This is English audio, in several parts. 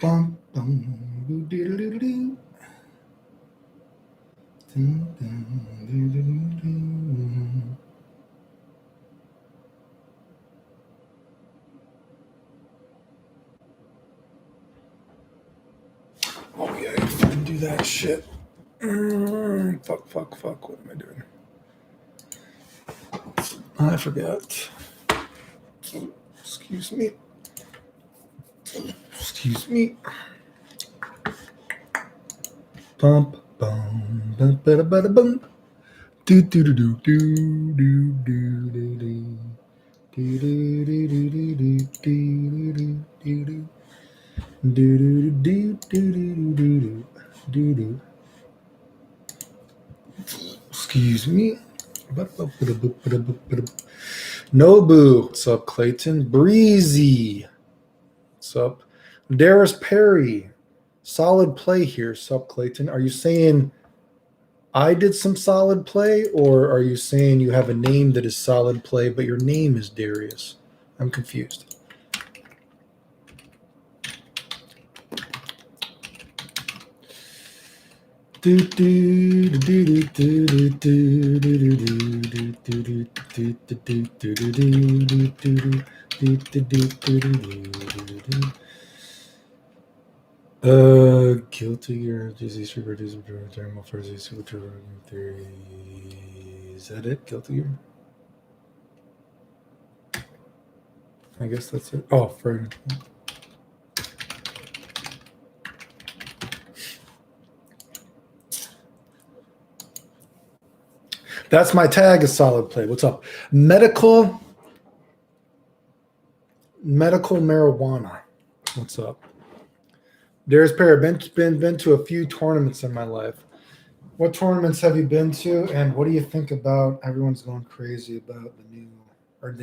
Bum, bum, doo, doo, doo, doo. Doo, doo, doo, doo, doo. Oh yeah, I can do that shit. Fuck. What am I doing? I forgot. Excuse me. Bump, bum, bum, bada, bada, bump. Do do do do do do do do do. Do do do do do do do do do. Do do do do do do do do. Excuse me. Nobu, what's up, Clayton? Breezy, what's up? Darius Perry, solid play here. What's up, Clayton? Are you saying I did some solid play, or are you saying you have a name that is solid play, but your name is Darius? I'm confused. Guilty or GZ super thermal first super theory. Is that it? Guilty gear? I guess that's it. Oh, for that's my tag is solid play. What's up? Medical marijuana. What's up? There's Perry. Been to a few tournaments in my life. What tournaments have you been to, and what do you think about? Everyone's going crazy about the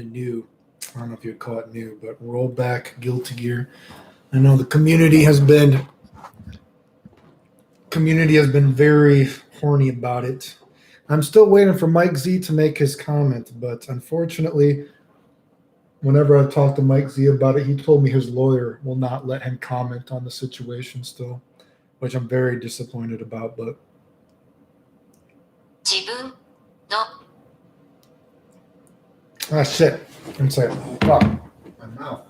new. I don't know if you'd call it new, but rollback Guilty Gear. I know the community has been very horny about it. I'm still waiting for Mike Z to make his comment, but unfortunately, whenever I talked to Mike Z about it, he told me his lawyer will not let him comment on the situation still, which I'm very disappointed about. But shit. I'm sorry. Fuck. My mouth.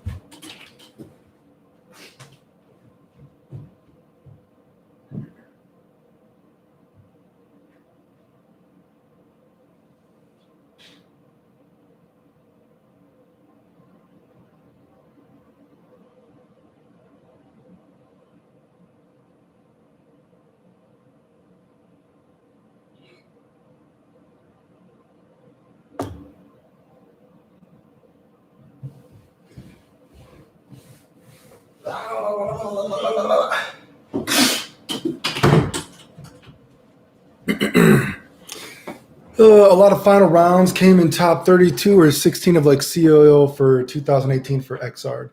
A lot of final rounds came in top 32 or 16 of like COO for 2018 for XR.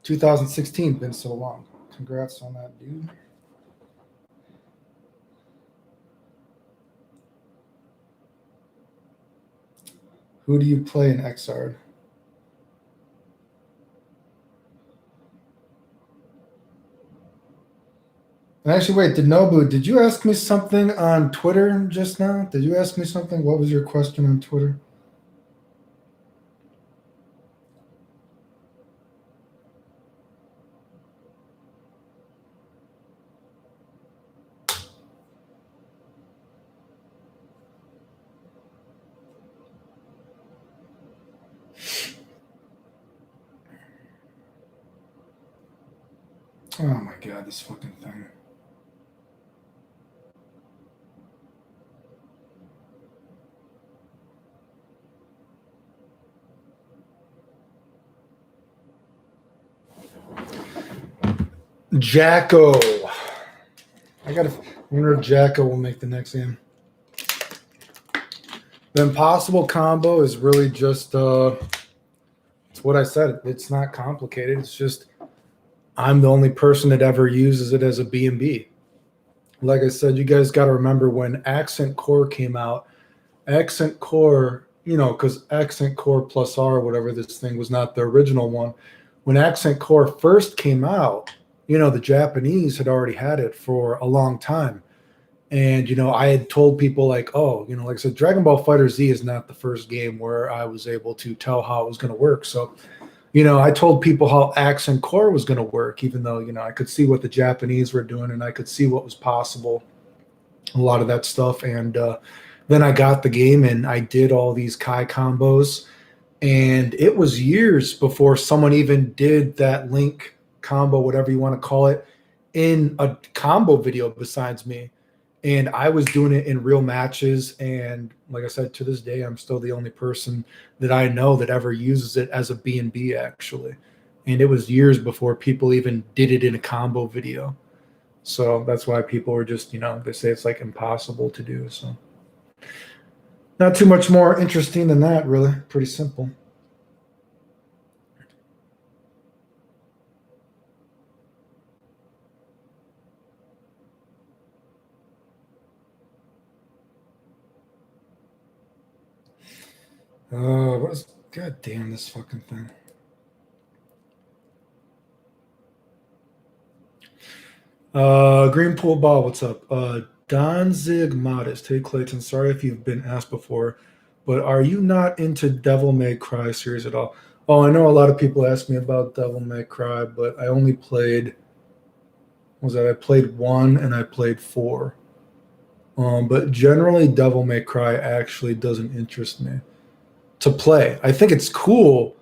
2016 been so long. Congrats on that, dude. Who do you play in XR? Actually, wait, did you ask me something on Twitter just now? Did you ask me something? What was your question on Twitter? Oh my God, this fucking thing. Jacko. I wonder if Jacko will make the next game. The impossible combo is really just it's what I said. It's not complicated. It's just I'm the only person that ever uses it as a B&B. Like I said, you guys got to remember when Accent Core came out, Accent Core, because Accent Core plus R, whatever this thing was, not the original one. When Accent Core first came out, the Japanese had already had it for a long time. And, I had told people like, oh, like I said, Dragon Ball Fighter Z is not the first game where I was able to tell how it was going to work. So, I told people how Accent Core was going to work, even though, I could see what the Japanese were doing and I could see what was possible, a lot of that stuff. And then I got the game and I did all these Kai combos. And it was years before someone even did that Link combo, whatever you want to call it, in a combo video besides me. And I was doing it in real matches. And like I said, to this day, I'm still the only person that I know that ever uses it as a B&B, actually. And it was years before people even did it in a combo video. So that's why people were just, they say it's like impossible to do. So not too much more interesting than that, really. Pretty simple. God damn this fucking thing. Green Pool Ball, what's up? Donzig Modest. Hey Clayton, sorry if you've been asked before, but are you not into Devil May Cry series at all? Oh, I know a lot of people ask me about Devil May Cry, but I only played, I played 1 and I played 4. But generally Devil May Cry actually doesn't interest me to play. I think it's cool,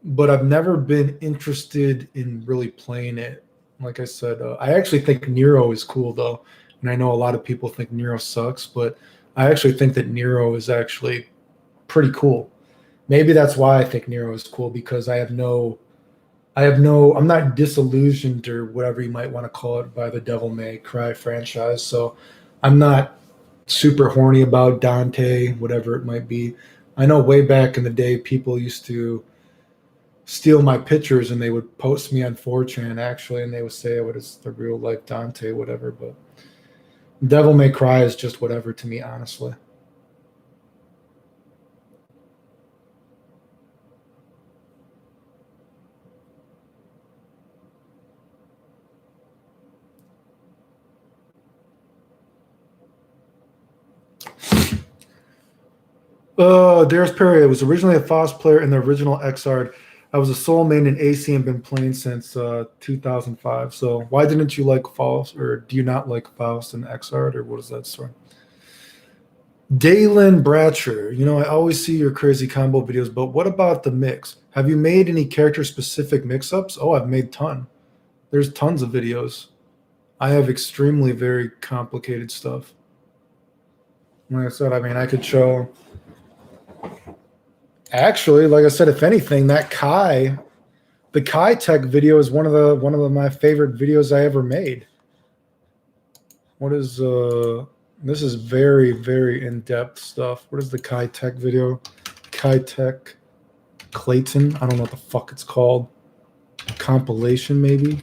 but I've never been interested in really playing it. Like I said, I actually think Nero is cool though, and I know a lot of people think Nero sucks, but I actually think that Nero is actually pretty cool. Maybe that's why I think Nero is cool, because I'm not disillusioned or whatever you might want to call it by the Devil May Cry franchise. So I'm not super horny about Dante, whatever it might be. I know way back in the day, people used to steal my pictures and they would post me on 4chan actually, and they would say what is the real life Dante, whatever. But Devil May Cry is just whatever to me, honestly. Darius Perry was originally a Faust player in the original Xrd. I was a soul main in AC and been playing since 2005. So why didn't you like Faust, or do you not like Faust and Xrd, or what is that story? Dalen Bratcher, I always see your crazy combo videos, but what about the mix? Have you made any character specific mix ups? Oh, I've made ton. There's tons of videos. I have extremely very complicated stuff. Like I said, I mean, I could show. Actually, like I said, if anything, the Kai Tech video is one of my favorite videos I ever made. What is this is very, very in-depth stuff. What is the Kai Tech video? Kai Tech Clayton. I don't know what the fuck it's called. Compilation, maybe?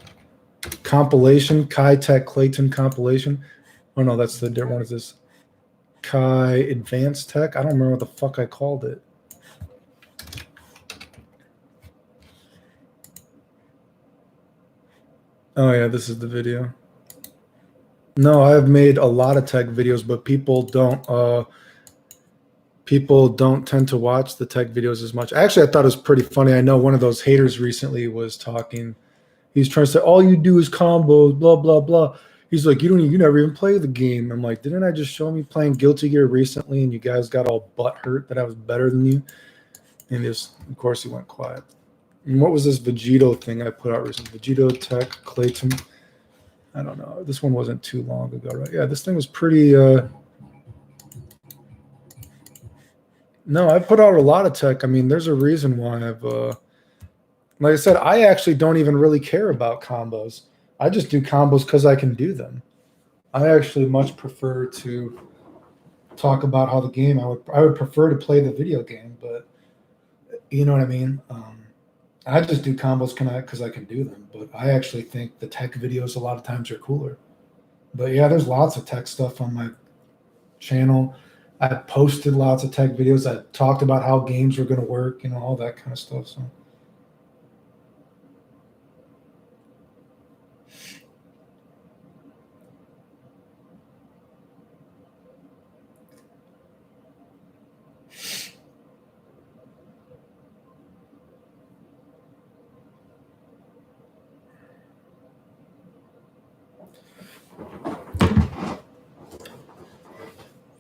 Compilation, Kai Tech Clayton compilation. Oh no, that's the different one. Is this Kai Advanced Tech? I don't remember what the fuck I called it. Oh yeah, this is the video. No, I've made a lot of tech videos, but people don't tend to watch the tech videos as much. Actually, I thought it was pretty funny. I know one of those haters recently was talking. He's trying to say, all you do is combos, blah, blah, blah. He's like, you never even play the game. I'm like, didn't I just show me playing Guilty Gear recently and you guys got all butthurt that I was better than you? And of course, he went quiet. And what was this Vegito thing I put out recently? Vegito Tech Clayton. I don't know. This one wasn't too long ago, right? Yeah, this thing was pretty. No, I put out a lot of tech. I mean, there's a reason why I've. Like I said, I actually don't even really care about combos. I just do combos because I can do them. I actually much prefer to talk about how the game. I would prefer to play the video game, but you know what I mean. I just do combos because I can do them. But I actually think the tech videos a lot of times are cooler. But yeah, there's lots of tech stuff on my channel. I posted lots of tech videos. I talked about how games were going to work, all that kind of stuff. So.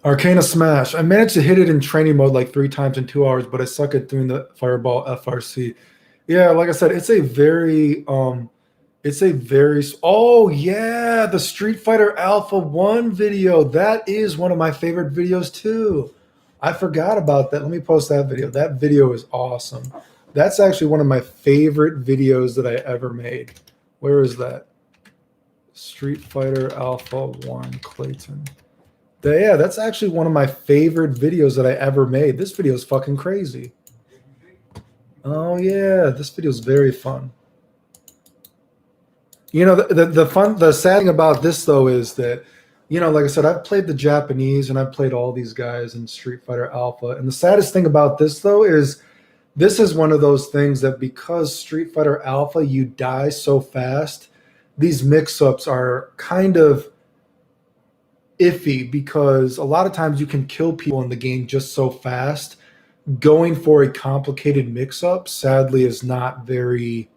Arcana Smash. I managed to hit it in training mode like 3 times in 2 hours, but I suck at doing the Fireball FRC. Yeah, like I said, it's a very oh yeah, the Street Fighter Alpha 1 video. That is one of my favorite videos too. I forgot about that. Let me post that video. That video is awesome. That's actually one of my favorite videos that I ever made. Where is that? Street Fighter Alpha 1 Clayton. Yeah, that's actually one of my favorite videos that I ever made. This video is fucking crazy. Oh yeah, this video is very fun. The sad thing about this though is that, like I said, I've played the Japanese and I've played all these guys in Street Fighter Alpha. And the saddest thing about this though is this is one of those things that because Street Fighter Alpha, you die so fast, these mix-ups are kind of iffy because a lot of times you can kill people in the game just so fast. Going for a complicated mix-up, sadly, is not very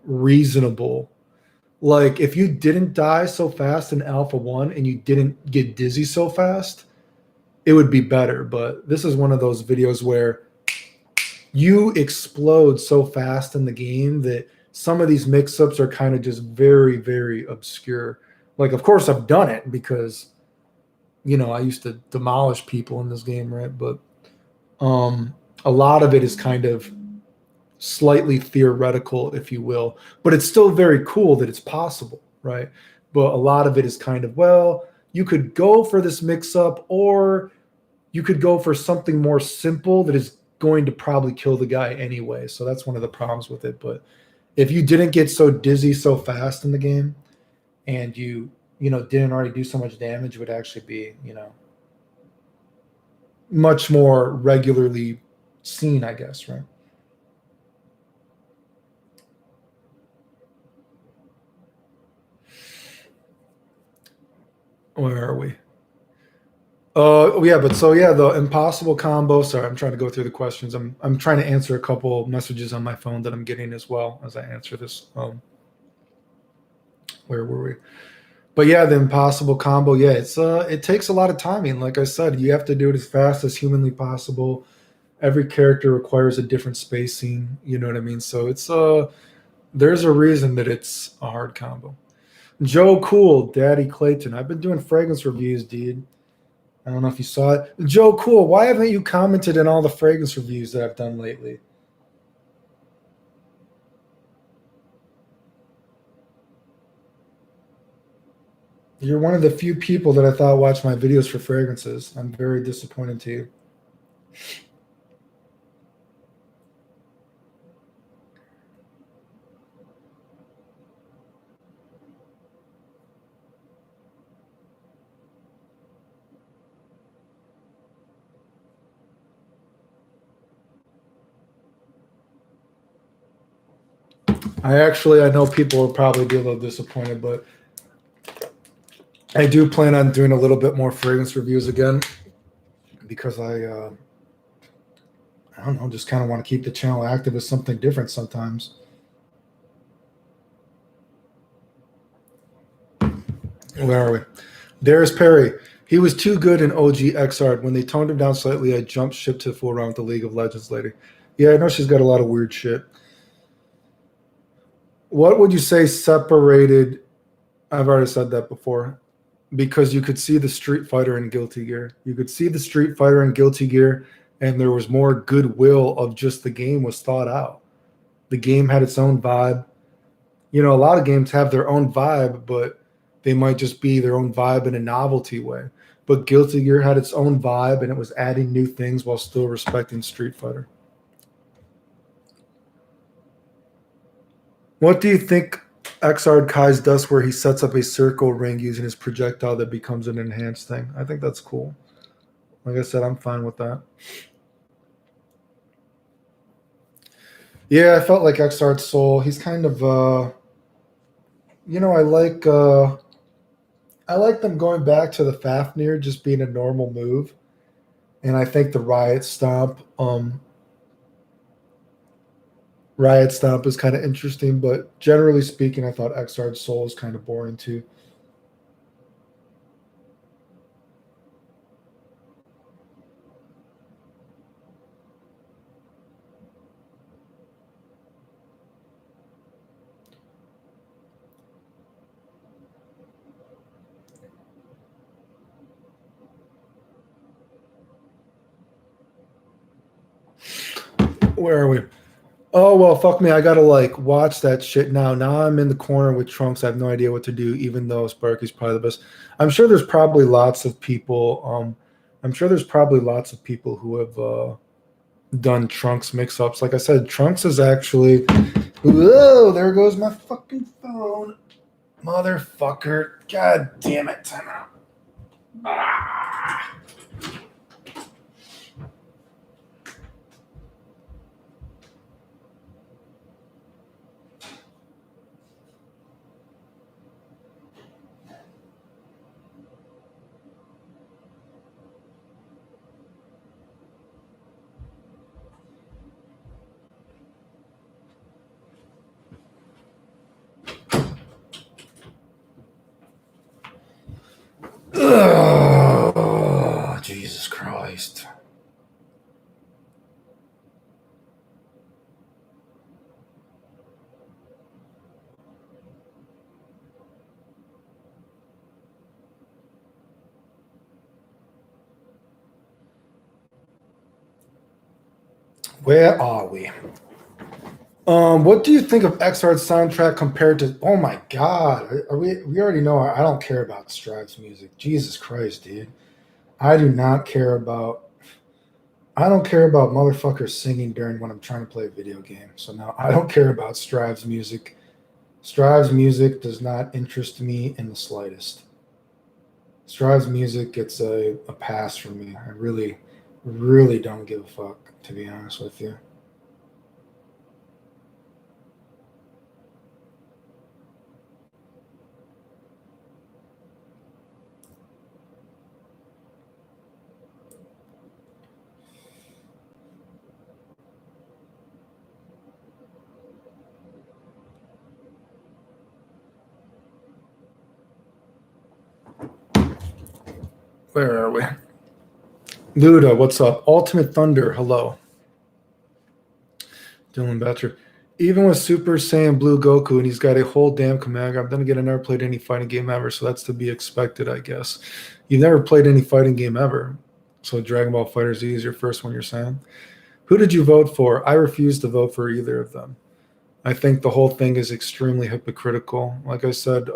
reasonable. Like if you didn't die so fast in Alpha 1 and you didn't get dizzy so fast, it would be better. But this is one of those videos where you explode so fast in the game that some of these mix-ups are kind of just very, very obscure. Like, of course, I've done it because, I used to demolish people in this game, right? But a lot of it is kind of slightly theoretical, if you will, but it's still very cool that it's possible, right? But a lot of it is kind of, well, you could go for this mix-up or you could go for something more simple that is going to probably kill the guy anyway. So that's one of the problems with it. But if you didn't get so dizzy so fast in the game and you didn't already do so much damage, it would actually be, much more regularly seen, I guess, right? Where are we? Yeah, but so yeah, the impossible combo. Sorry, I'm trying to go through the questions. I'm trying to answer a couple messages on my phone that I'm getting as well as I answer this. Where were we? But yeah, the impossible combo. Yeah, it takes a lot of timing. Like I said, you have to do it as fast as humanly possible. Every character requires a different spacing. You know what I mean? So it's there's a reason that it's a hard combo. Joe Cool, Daddy Clayton. I've been doing fragrance reviews, dude. I don't know if you saw it. Joe Cool, why haven't you commented in all the fragrance reviews that I've done lately? You're one of the few people that I thought watched my videos for fragrances. I'm very disappointed to you. I know people will probably be a little disappointed, but I do plan on doing a little bit more fragrance reviews again because I don't know, just kind of want to keep the channel active as something different sometimes. Where are we? Darius Perry. He was too good in OG XR. When they toned him down slightly, I jumped ship to full round with the League of Legends lady. Yeah, I know she's got a lot of weird shit. What would you say separated? I've already said that before. Because you could see the Street Fighter in Guilty Gear. You could see the Street Fighter in Guilty Gear, and there was more goodwill of just the game was thought out. The game had its own vibe. A lot of games have their own vibe, but they might just be their own vibe in a novelty way. But Guilty Gear had its own vibe, and it was adding new things while still respecting Street Fighter. What do you think Xrd Kai's does where he sets up a circle ring using his projectile that becomes an enhanced thing? I think that's cool. Like I said, I'm fine with that. Yeah, I felt like Xrd Soul. He's kind of I like them going back to the Fafnir just being a normal move. And I think the Riot Stomp is kind of interesting, but generally speaking, I thought Xrd Soul is kind of boring too. Where are we? Oh well, fuck me. I gotta like watch that shit now. Now I'm in the corner with Trunks. I have no idea what to do, even though Sparky's probably the best. I'm sure there's probably lots of people. I'm sure there's probably lots of people who have done Trunks mix-ups. Like I said, Trunks is actually. Whoa! There goes my fucking phone, motherfucker! God damn it! Time out. Ah. Oh, Jesus Christ. Where are we? What do you think of Xr's soundtrack compared to? Oh my God, are we? We already know. I don't care about Strive's music. Jesus Christ, dude. I do not care about. I don't care about motherfuckers singing during when I'm trying to play a video game. So no, I don't care about Strive's music. Strive's music does not interest me in the slightest. Strive's music gets a pass from me. I really, really don't give a fuck, to be honest with you. Where are we? Luda, what's up? Ultimate Thunder, hello. Dylan Batcher. Even with Super Saiyan Blue Goku and he's got a whole damn command grab, then again, I never played any fighting game ever, so that's to be expected, I guess. You've never played any fighting game ever, so Dragon Ball Fighter Z is your first one, you're saying? Who did you vote for? I refuse to vote for either of them. I think the whole thing is extremely hypocritical. Like I said,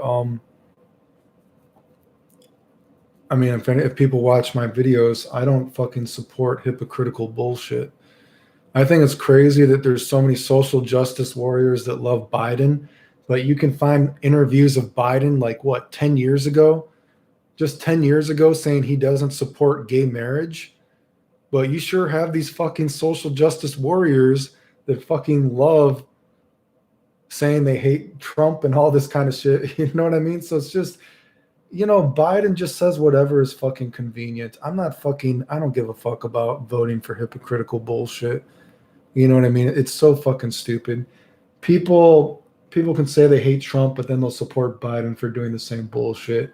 I mean, if people watch my videos, I don't fucking support hypocritical bullshit. I think it's crazy that there's so many social justice warriors that love Biden, but you can find interviews of Biden like what, 10 years ago? Just 10 years ago saying he doesn't support gay marriage. But you sure have these fucking social justice warriors that fucking love saying they hate Trump and all this kind of shit. You know what I mean? So it's just, Biden just says whatever is fucking convenient. I don't give a fuck about voting for hypocritical bullshit. You know what I mean? It's so fucking stupid. People can say they hate Trump, but then they'll support Biden for doing the same bullshit.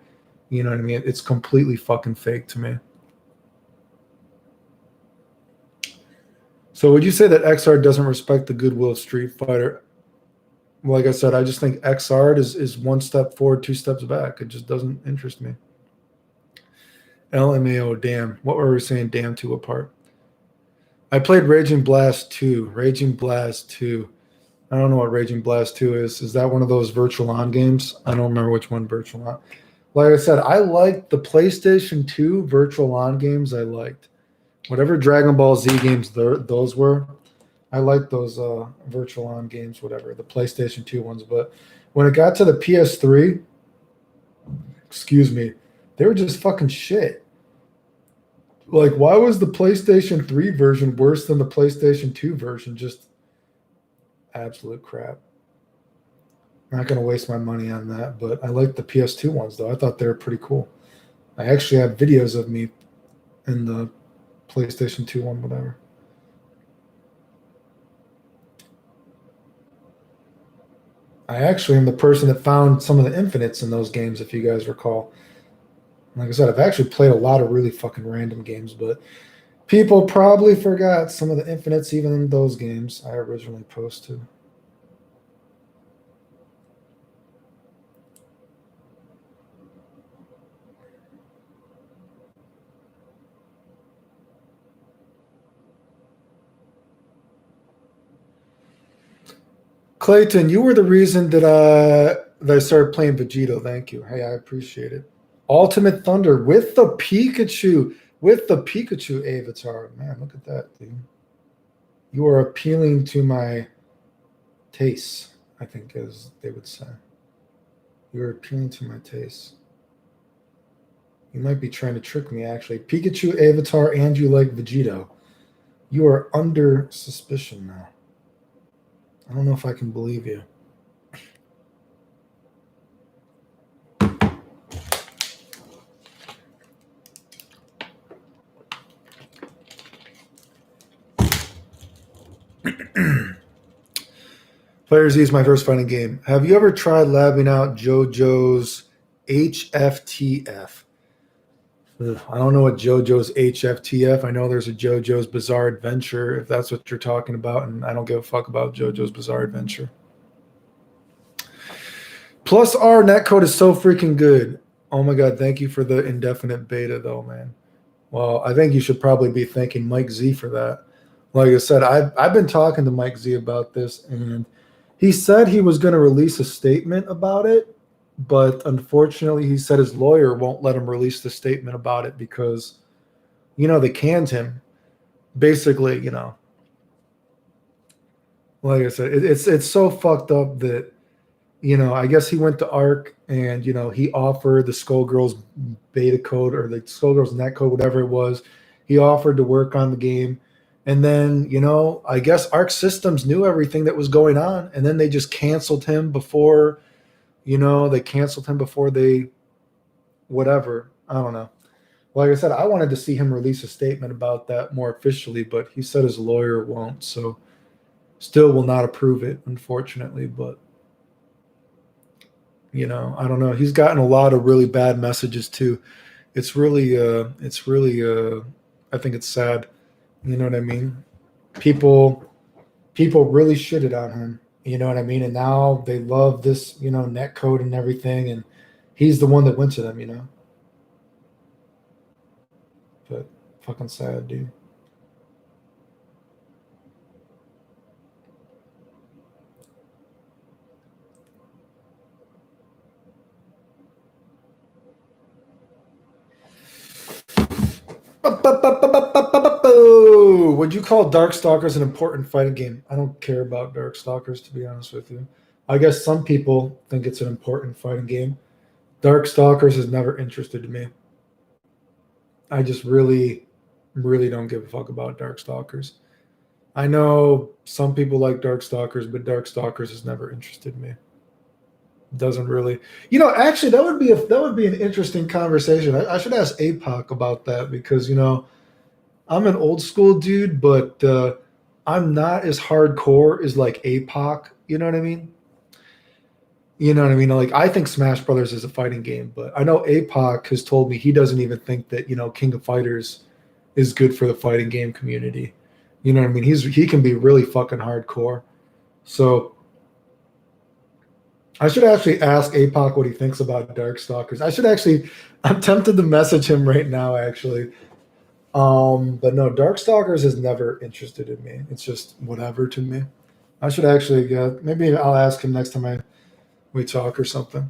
You know what I mean? It's completely fucking fake to me. So would you say that XR doesn't respect the goodwill of Street Fighter? Like I said, I just think XR is one step forward, two steps back. It just doesn't interest me. LMAO, damn. What were we saying? Damn to apart. I played Raging Blast 2. Raging Blast 2. I don't know what Raging Blast 2 is. Is that one of those Virtual On games? I don't remember which one Virtual On. Like I said, I liked the PlayStation 2 Virtual On games. I liked whatever Dragon Ball Z games those were. I liked those Virtual On games, whatever, the PlayStation 2 ones. But when it got to the PS3, excuse me, they were just fucking shit. Like, why was the PlayStation 3 version worse than the PlayStation 2 version? Just absolute crap. I'm not going to waste my money on that, but I like the PS2 ones, though. I thought they were pretty cool. I actually have videos of me in the PlayStation 2 one, whatever. I actually am the person that found some of the infinites in those games, if you guys recall. Like I said, I've actually played a lot of really fucking random games, but people probably forgot some of the infinites even in those games I originally posted. Clayton, you were the reason that I started playing Vegito. Thank you. Hey, I appreciate it. Ultimate Thunder with the Pikachu avatar. Man, look at that, dude. You are appealing to my tastes, I think, as they would say. You're appealing to my tastes. You might be trying to trick me, actually. Pikachu avatar and you like Vegito. You are under suspicion now. I don't know if I can believe you. Player Z is my first fighting game. Have you ever tried labbing out JoJo's HFTF? I don't know what JoJo's HFTF. I know there's a JoJo's Bizarre Adventure, if that's what you're talking about, and I don't give a fuck about JoJo's Bizarre Adventure. Plus R netcode is so freaking good. Oh my god, thank you for the indefinite beta though, man. Well, I think you should probably be thanking Mike Z for that. Like I said, I've been talking to Mike Z about this, and he said he was going to release a statement about it, but unfortunately, he said his lawyer won't let him release the statement about it because, they canned him. Basically, like I said, it's so fucked up that, I guess he went to ARC and, he offered the Skullgirls beta code or the Skullgirls net code, whatever it was. He offered to work on the game. And then, I guess ARC Systems knew everything that was going on. And then they just canceled him before, they whatever. I don't know. Like I said, I wanted to see him release a statement about that more officially, but he said his lawyer won't. So still will not approve it, unfortunately. But, I don't know. He's gotten a lot of really bad messages too. It's really, I think it's sad. You know what I mean? People really shitted on him. You know what I mean? And now they love this, net code and everything. And he's the one that went to them, But fucking sad, dude. Would you call Darkstalkers an important fighting game? I don't care about Darkstalkers, to be honest with you. I guess some people think it's an important fighting game. Darkstalkers has never interested me. I just really, really don't give a fuck about Darkstalkers. I know some people like Darkstalkers, but Darkstalkers has never interested me. Doesn't really, actually that would be an interesting conversation. I should ask APOC about that because I'm an old school dude, but I'm not as hardcore as like APOC. You know what I mean? You know what I mean? Like I think Smash Brothers is a fighting game, but I know APOC has told me he doesn't even think that King of Fighters is good for the fighting game community. You know what I mean? He can be really fucking hardcore. So I should actually ask APOC what he thinks about Darkstalkers. I'm tempted to message him right now, actually. But no, Darkstalkers has never interested in me. It's just whatever to me. I should actually maybe I'll ask him next time we talk or something.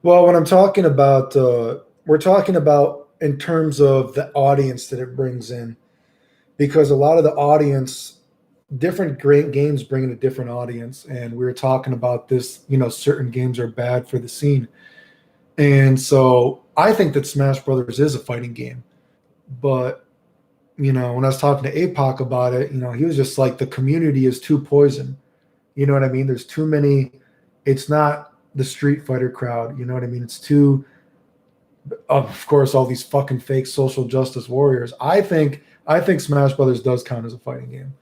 Well, when I'm talking about, we're talking about in terms of the audience that it brings in, because a lot of the audience, different great games bring in a different audience, and we were talking about this. Certain games are bad for the scene. And so I think that Smash Brothers is a fighting game. But, when I was talking to APOC about it, he was just like, the community is too poison. You know what I mean? There's too many. It's not the Street Fighter crowd. You know what I mean? It's too, of course, all these fucking fake social justice warriors. I think Smash Brothers does count as a fighting game.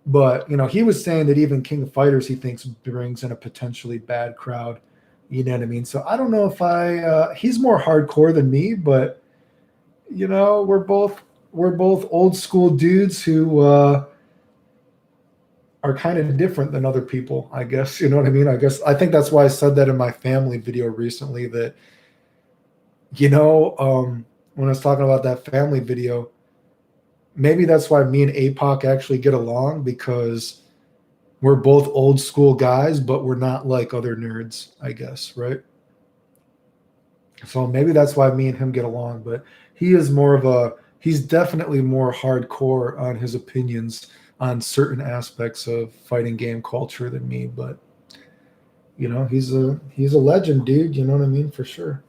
But, he was saying that even King of Fighters, he thinks, brings in a potentially bad crowd. You know what I mean? So I don't know if he's more hardcore than me, but, we're both old school dudes who are kind of different than other people, I guess. You know what I mean? I think that's why I said that in my family video recently that, when I was talking about that family video, maybe that's why me and APOC actually get along, because we're both old school guys, but we're not like other nerds, I guess, right? So maybe that's why me and him get along, but he's definitely more hardcore on his opinions on certain aspects of fighting game culture than me, but he's a legend, dude, you know what I mean? For sure.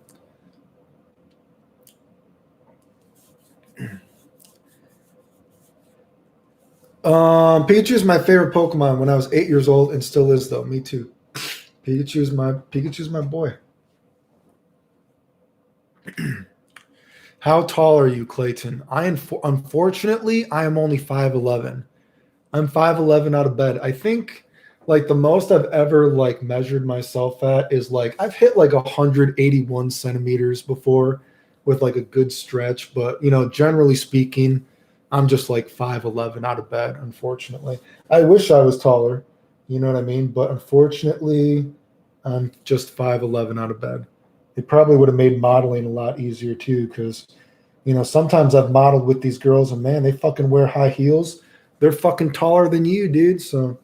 Pikachu is my favorite Pokemon when I was 8 years old, and still is, though. Me too. Pikachu's my boy. How tall are you, Clayton? Unfortunately, I am only 5'11". I'm 5'11" out of bed. I think like the most I've ever like measured myself at is like I've hit like 181 centimeters before with like a good stretch, but generally speaking, I'm just like 5'11" out of bed, unfortunately. I wish I was taller, you know what I mean? But unfortunately, I'm just 5'11" out of bed. It probably would have made modeling a lot easier too, because sometimes I've modeled with these girls and man, they fucking wear high heels. They're fucking taller than you, dude. So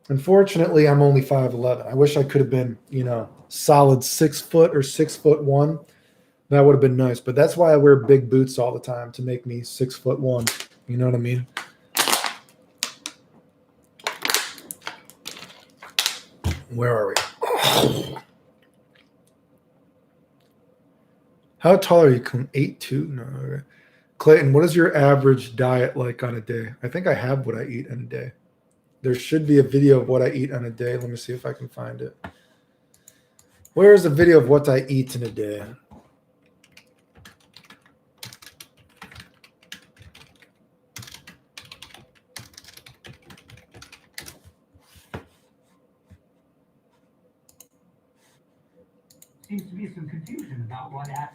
unfortunately, I'm only 5'11". I wish I could have been, solid 6 foot or 6'1". That would have been nice. But that's why I wear big boots all the time, to make me 6'1". You know what I mean? Where are we? How tall are you? 8'2"? No. Okay. Clayton, what is your average diet like on a day? I think I have what I eat in a day. There should be a video of what I eat on a day. Let me see if I can find it. Where is the video of what I eat in a day? Seems to be some confusion about what happened.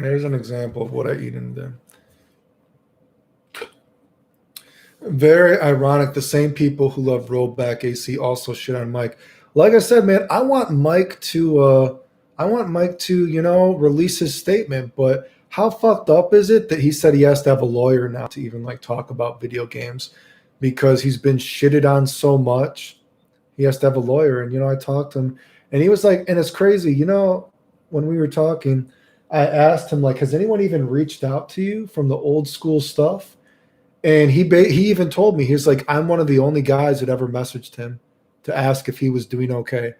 There's an example of what I eat in a day. Very ironic. The same people who love rollback AC also shit on Mike. Like I said, man, I want Mike to release his statement, but how fucked up is it that he said he has to have a lawyer now to even like talk about video games because he's been shitted on so much? He has to have a lawyer. And I talked to him and he was like, and it's crazy, when we were talking, I asked him like, has anyone even reached out to you from the old school stuff? And he even told me, he's like, I'm one of the only guys that ever messaged him to ask if he was doing okay.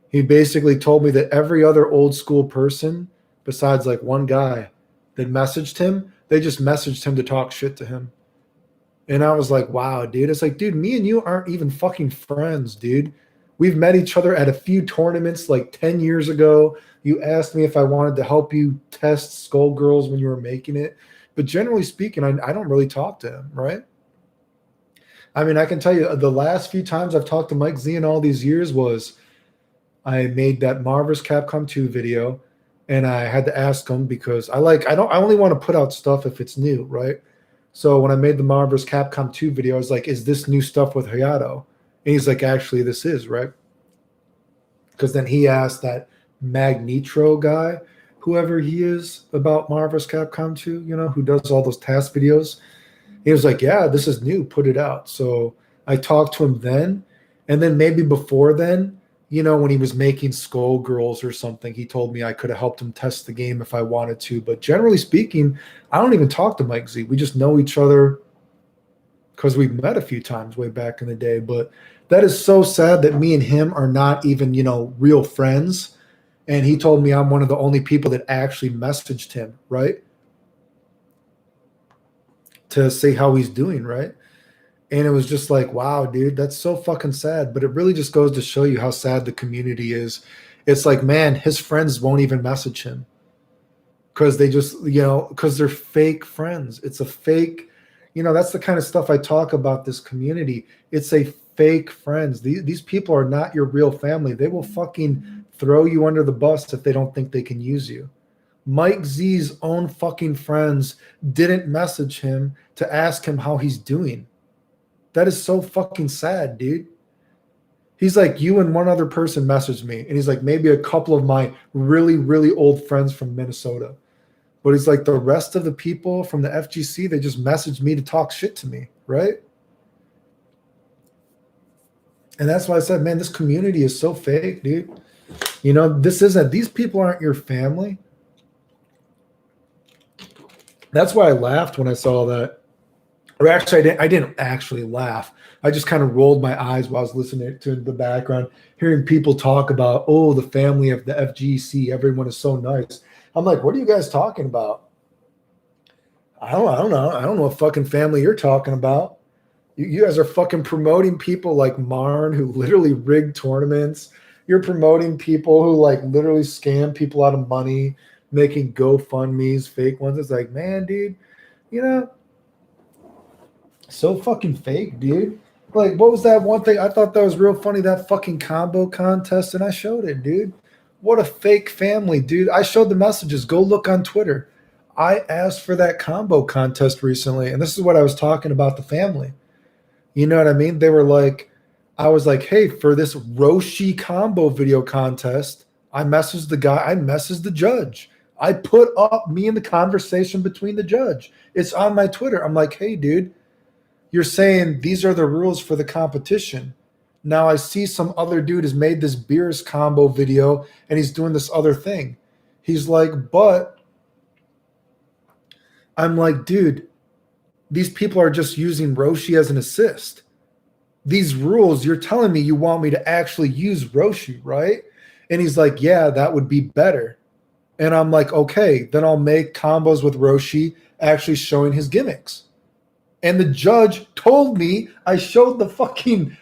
He basically told me that every other old school person, besides like one guy that messaged him, they just messaged him to talk shit to him. And I was like, wow, dude. It's like, dude, me and you aren't even fucking friends, dude. We've met each other at a few tournaments like 10 years ago. You asked me if I wanted to help you test Skullgirls when you were making it. But generally speaking, I don't really talk to him, right? I mean, I can tell you the last few times I've talked to Mike Z in all these years was I made that Marvel's Capcom 2 video, and I had to ask him because I only want to put out stuff if it's new, right? So when I made the Marvel's Capcom 2 video, I was like, is this new stuff with Hayato? And he's like, actually, this is, right? Because then he asked that Magnetro guy, whoever he is, about Marvel's Capcom 2, who does all those task videos. He was like, yeah, this is new, put it out. So I talked to him then. And then maybe before then, when he was making Skullgirls or something, he told me I could have helped him test the game if I wanted to. But generally speaking, I don't even talk to Mike Z. We just know each other because we've met a few times way back in the day. But that is so sad that me and him are not even, real friends. And he told me I'm one of the only people that actually messaged him, right? To say how he's doing, right? And it was just like, wow, dude, that's so fucking sad. But it really just goes to show you how sad the community is. It's like, man, his friends won't even message him because they just, because they're fake friends. It's a fake, that's the kind of stuff I talk about this community. It's a fake friends. These people are not your real family. They will fucking throw you under the bus if they don't think they can use you. Mike Z's own fucking friends didn't message him to ask him how he's doing. That is so fucking sad, dude. He's like, you and one other person messaged me. And he's like, maybe a couple of my really, really old friends from Minnesota. But he's like, the rest of the people from the FGC, they just messaged me to talk shit to me, right? And that's why I said, man, this community is so fake, dude. These people aren't your family. That's why I laughed when I saw that. Or actually, I didn't actually laugh. I just kind of rolled my eyes while I was listening to in the background, hearing people talk about, oh, the family of the FGC, everyone is so nice. I'm like, what are you guys talking about? I don't know. I don't know what fucking family you're talking about. You guys are fucking promoting people like Marn who literally rigged tournaments. You're promoting people who like literally scam people out of money, making GoFundMes, fake ones. It's like, man, dude, so fucking fake, dude. Like, what was that one thing? I thought that was real funny, that fucking combo contest, and I showed it, dude. What a fake family, dude. I showed the messages. Go look on Twitter. I asked for that combo contest recently, and this is what I was talking about the family. You know what I mean? They were like, I was like, hey, for this Roshi combo video contest, I messaged the guy, I messaged the judge. I put up me in the conversation between the judge. It's on my Twitter. I'm like, hey, dude, you're saying these are the rules for the competition. Now I see some other dude has made this beers combo video and he's doing this other thing. He's like, but I'm like, dude, these people are just using Roshi as an assist. These rules, you're telling me you want me to actually use Roshi, right? And he's like, yeah, that would be better. And I'm like, okay, then I'll make combos with Roshi actually showing his gimmicks. And the judge told me, I showed the fucking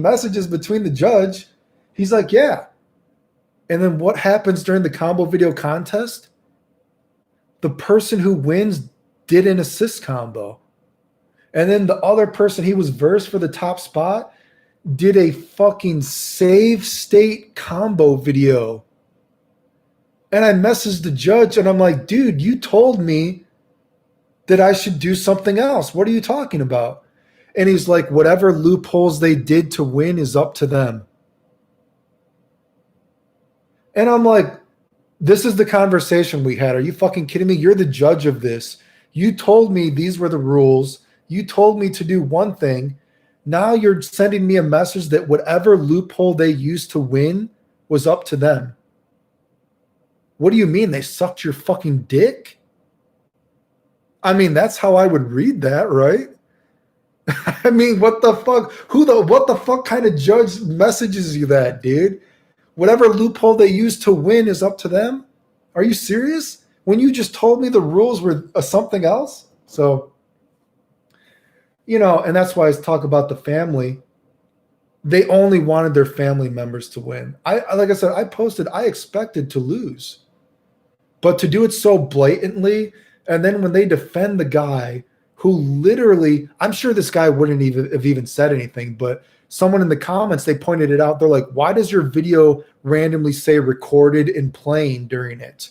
messages between the judge. He's like, yeah. And then what happens during the combo video contest? The person who wins did an assist combo. And then the other person, he was versed for the top spot, did a fucking save state combo video. And I messaged the judge and I'm like, dude, you told me that I should do something else. What are you talking about? And he's like, whatever loopholes they did to win is up to them. And I'm like, this is the conversation we had. Are you fucking kidding me? You're the judge of this. You told me these were the rules. You told me to do one thing. Now you're sending me a message that whatever loophole they used to win was up to them. What do you mean? They sucked your fucking dick? I mean, that's how I would read that, right? I mean, what the fuck? What the fuck kind of judge messages you that, dude? Whatever loophole they use to win is up to them? Are you serious? When you just told me the rules were something else? So, and that's why I talk about the family. They only wanted their family members to win. Like I said, I posted, I expected to lose. But to do it so blatantly, and then when they defend the guy who literally, I'm sure this guy wouldn't have even said anything, but someone in the comments, they pointed it out. They're like, why does your video randomly say recorded and playing during it?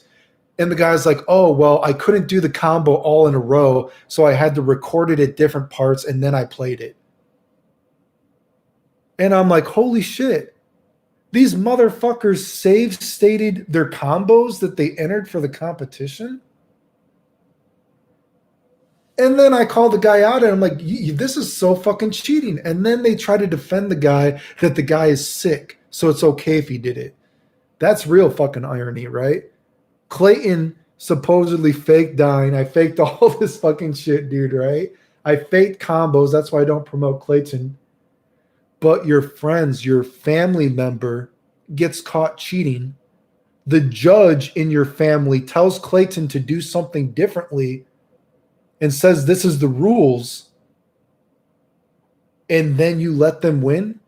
And the guy's like, oh, well, I couldn't do the combo all in a row, so I had to record it at different parts, and then I played it. And I'm like, holy shit. These motherfuckers save stated their combos that they entered for the competition. And then I call the guy out and I'm like, this is so fucking cheating. And then they try to defend the guy that the guy is sick, so it's okay if he did it. That's real fucking irony, right? Clayton supposedly faked dying. I faked all this fucking shit, dude, right? I faked combos. That's why I don't promote Clayton. But your friends, your family member gets caught cheating. The judge in your family tells Clayton to do something differently and says this is the rules, and then you let them win?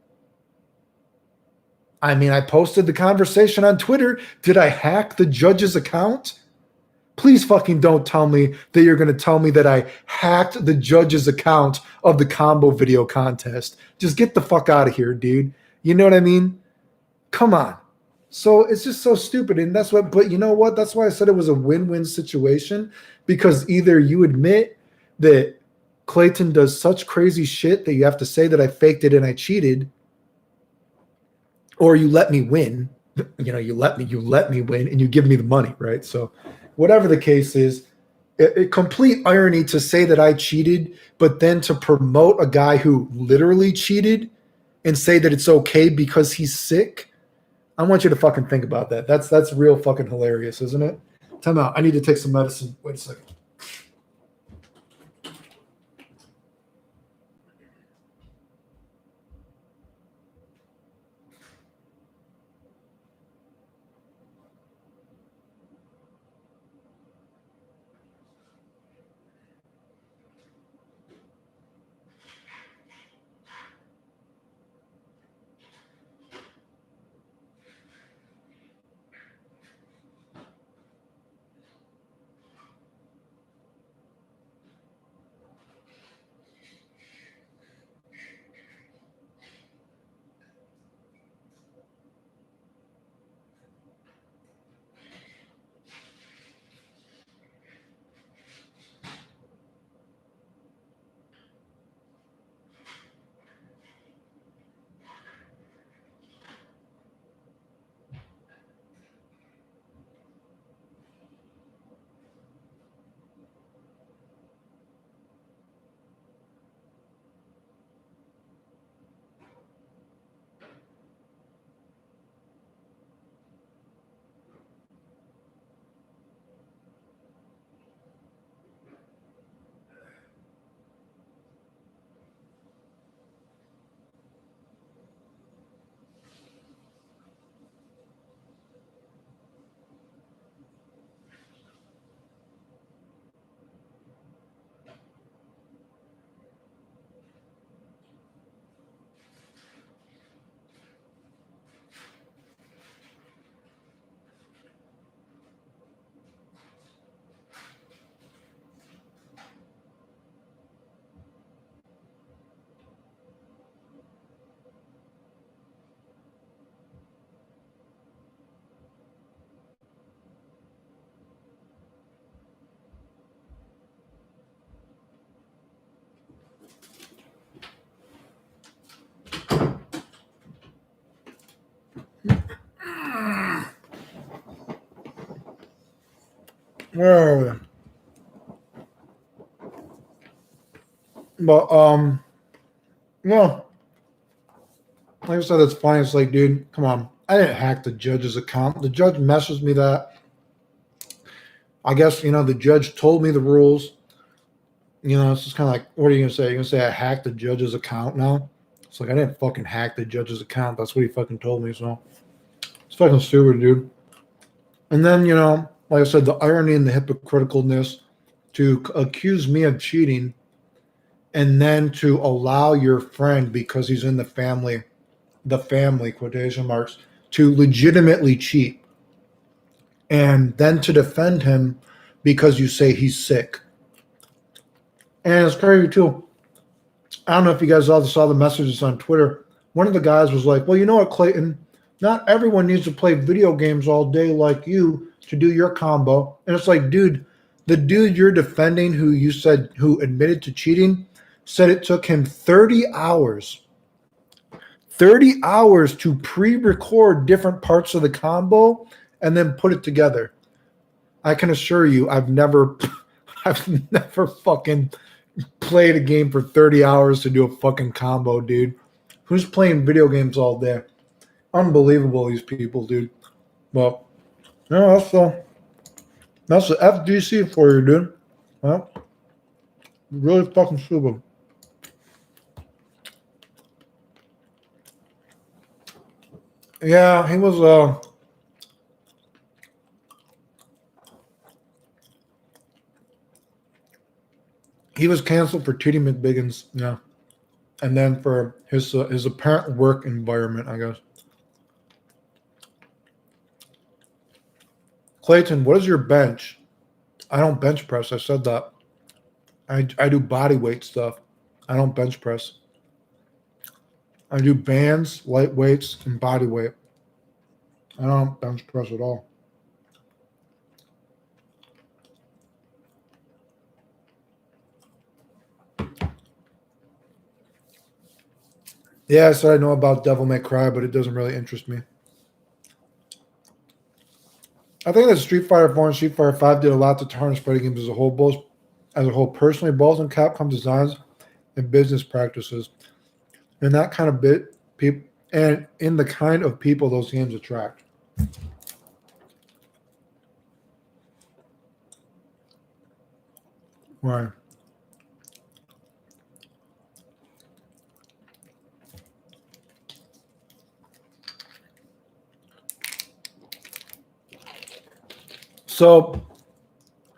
I mean, I posted the conversation on Twitter. Did I hack the judge's account? Please fucking don't tell me that you're going to tell me that I hacked the judge's account of the combo video contest. Just get the fuck out of here, dude. You know what I mean? Come on. So it's just so stupid. And that's what, but you know what? That's why I said it was a win-win situation, because either you admit that Clayton does such crazy shit that you have to say that I faked it and I cheated, or you let me win. You know, you let me win and you give me the money, right? So whatever the case is, a complete irony to say that I cheated, but then to promote a guy who literally cheated and say that it's okay because he's sick. I want you to fucking think about that. That's real fucking hilarious, isn't it? Time out. I need to take some medicine. Wait a second. Where are we? But yeah, like I said, it's fine. It's like, dude, come on. I didn't hack the judge's account. The judge messaged me that. I guess, the judge told me the rules. It's just kind of like, what are you gonna say? You're gonna say I hacked the judge's account now? It's like, I didn't fucking hack the judge's account. That's what he fucking told me. So it's fucking stupid, dude. And then, like I said, the irony and the hypocriticalness to accuse me of cheating, and then to allow your friend, because he's in the family quotation marks, to legitimately cheat, and then to defend him because you say he's sick. And it's crazy too. I don't know if you guys all saw the messages on Twitter. One of the guys was like, well, you know what, Clayton? Not everyone needs to play video games all day like you to do your combo. And it's like, dude, the dude you're defending who admitted to cheating said it took him 30 hours to pre-record different parts of the combo and then put it together. I can assure you, I've never fucking played a game for 30 hours to do a fucking combo, dude. Who's playing video games all day? Unbelievable, these people, dude. Well, that's the FGC for you, dude. Well, Really fucking stupid. Yeah, he was canceled for Tootie McBiggins, yeah. And then for his apparent work environment, I guess. Clayton, what is your bench? I don't bench press. I said that. I do body weight stuff. I don't bench press. I do bands, light weights, and body weight. I don't bench press at all. Yeah, so I know about Devil May Cry, but it doesn't really interest me. I think that Street Fighter 4 and Street Fighter 5 did a lot to tarnish fighting games as a whole. Personally, both in Capcom designs and business practices, and that kind of people, and in the kind of people those games attract. Right. So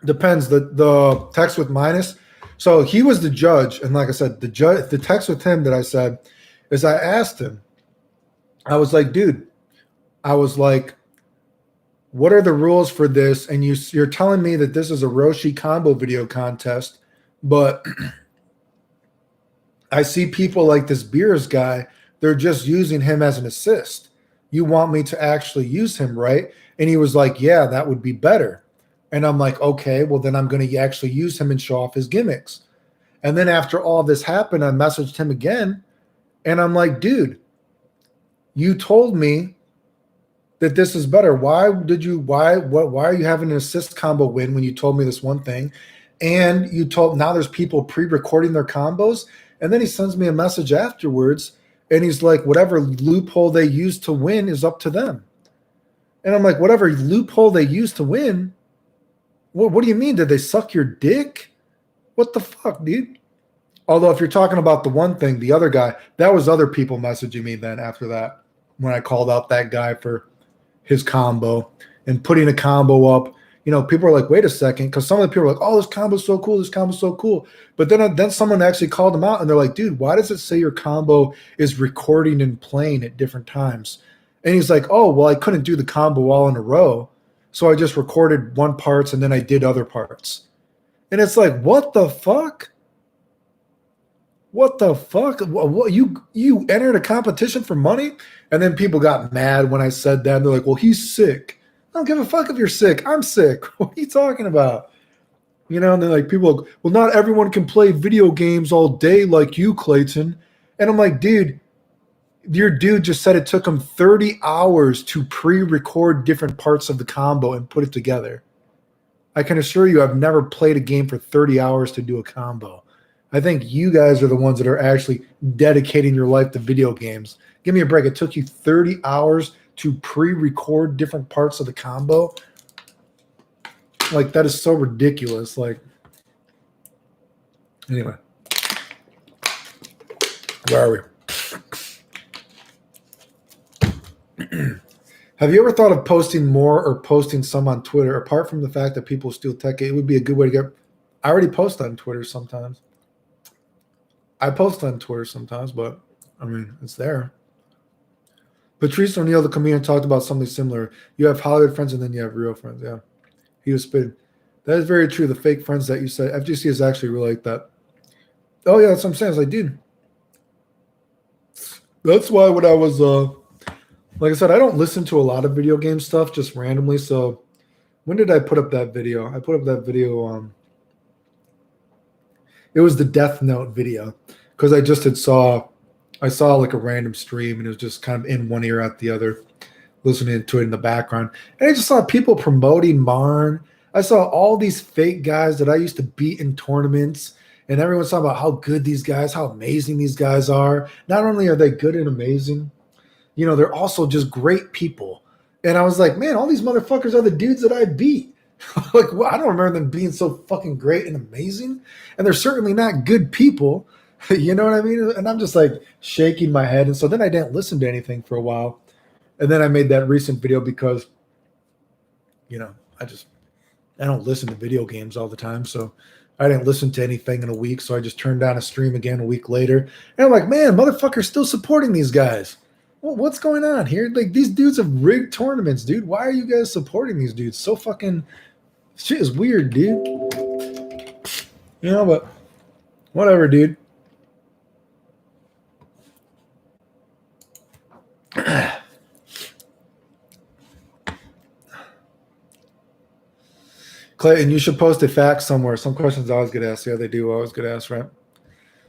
depends. The text with minus. So he was the judge, and like I said, the text with him that I said is I asked him. I was like, dude, I was like, what are the rules for this? And you're telling me that this is a Roshi combo video contest, but I see people like this Beers guy, they're just using him as an assist. You want me to actually use him, right? And he was like, yeah, that would be better. And I'm like, okay, well, then I'm going to actually use him and show off his gimmicks. And then after all this happened, I messaged him again. And I'm like, dude, you told me that this is better. Why are you having an assist combo win when you told me this one thing? And you told, now there's people pre-recording their combos. And then he sends me a message afterwards. And he's like, whatever loophole they use to win is up to them. And I'm like, whatever loophole they use to win? What do you mean? Did they suck your dick? What the fuck, dude? Although if you're talking about the one thing, the other guy, that was other people messaging me then after that when I called out that guy for his combo and putting a combo up. You know, people are like, wait a second, because some of the people are like, oh, this combo's so cool, this combo's so cool. But then someone actually called them out and they're like, dude, why does it say your combo is recording and playing at different times? And he's like, oh, well, I couldn't do the combo all in a row. So I just recorded one parts and then I did other parts. And it's like, what the fuck? What the fuck? What, you entered a competition for money? And then people got mad when I said that. They're like, well, he's sick. I don't give a fuck if you're sick. I'm sick. What are you talking about? You know, and then like people, well, not everyone can play video games all day like you, Clayton. And I'm like, dude, your dude just said it took him 30 hours to pre-record different parts of the combo and put it together. I can assure you I've never played a game for 30 hours to do a combo. I think you guys are the ones that are actually dedicating your life to video games. Give me a break. It took you 30 hours to pre-record different parts of the combo. Like, that is so ridiculous. Like, anyway. Where are we? Have you ever thought of posting more or posting some on Twitter? Apart from the fact that people steal tech, it would be a good way to get. I already post on Twitter sometimes. I post on Twitter sometimes, but I mean, it's there. Patrice O'Neill, the comedian, talked about something similar. You have Hollywood friends and then you have real friends. Yeah. He was spitting. That is very true. The fake friends that you said, FGC is actually really like that. Oh, yeah, that's what I'm saying. It's like, dude, that's why when I was, like I said, I don't listen to a lot of video game stuff just randomly. So when did I put up that video? I put up that video. It was the Death Note video because I just saw like a random stream and it was just kind of in one ear out the other, listening to it in the background. And I just saw people promoting Marn. I saw all these fake guys that I used to beat in tournaments. And everyone's talking about how good these guys, how amazing these guys are. Not only are they good and amazing, they're also just great people. And I was like, man, all these motherfuckers are the dudes that I beat. Like, well, I don't remember them being so fucking great and amazing. And they're certainly not good people. You know what I mean? And I'm just like shaking my head. And so then I didn't listen to anything for a while. And then I made that recent video because, you know, I don't listen to video games all the time. So I didn't listen to anything in a week. So I just turned on a stream again a week later. And I'm like, man, motherfucker's still supporting these guys. Well, what's going on here? Like, these dudes have rigged tournaments, dude. Why are you guys supporting these dudes? So fucking shit is weird, dude. You know, but whatever, dude. Clayton, you should post a fact somewhere. Some questions I always get asked. Yeah, they do always get asked, right?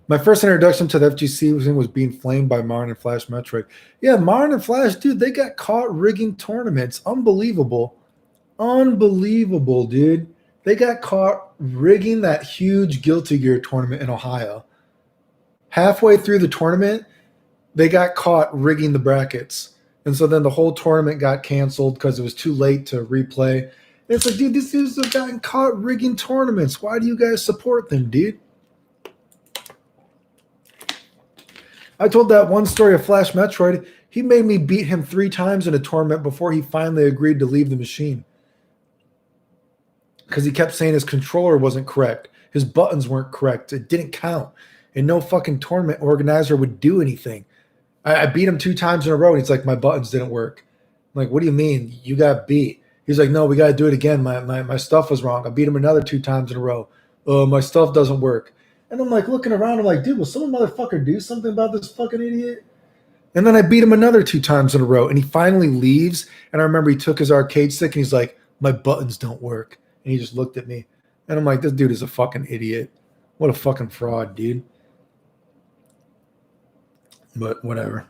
My first introduction to the FGC was being flamed by Marn and Flash Metroid. Yeah, Marn and Flash, dude, they got caught rigging tournaments. Unbelievable. Unbelievable, dude. They got caught rigging that huge Guilty Gear tournament in Ohio. Halfway through the tournament, they got caught rigging the brackets. And so then the whole tournament got canceled because it was too late to replay. And it's like, dude, these dudes have gotten caught rigging tournaments. Why do you guys support them, dude? I told that one story of Flash Metroid. He made me beat him 3 times in a tournament before he finally agreed to leave the machine. Because he kept saying his controller wasn't correct. His buttons weren't correct. It didn't count. And no fucking tournament organizer would do anything. I beat him 2 times in a row. And he's like, my buttons didn't work. I'm like, what do you mean? You got beat. He's like, no, we got to do it again. My stuff was wrong. I beat him another 2 times in a row. My stuff doesn't work. And I'm like looking around. I'm like, dude, will some motherfucker do something about this fucking idiot? And then I beat him another 2 times in a row. And he finally leaves. And I remember he took his arcade stick and he's like, my buttons don't work. And he just looked at me. And I'm like, this dude is a fucking idiot. What a fucking fraud, dude. But whatever.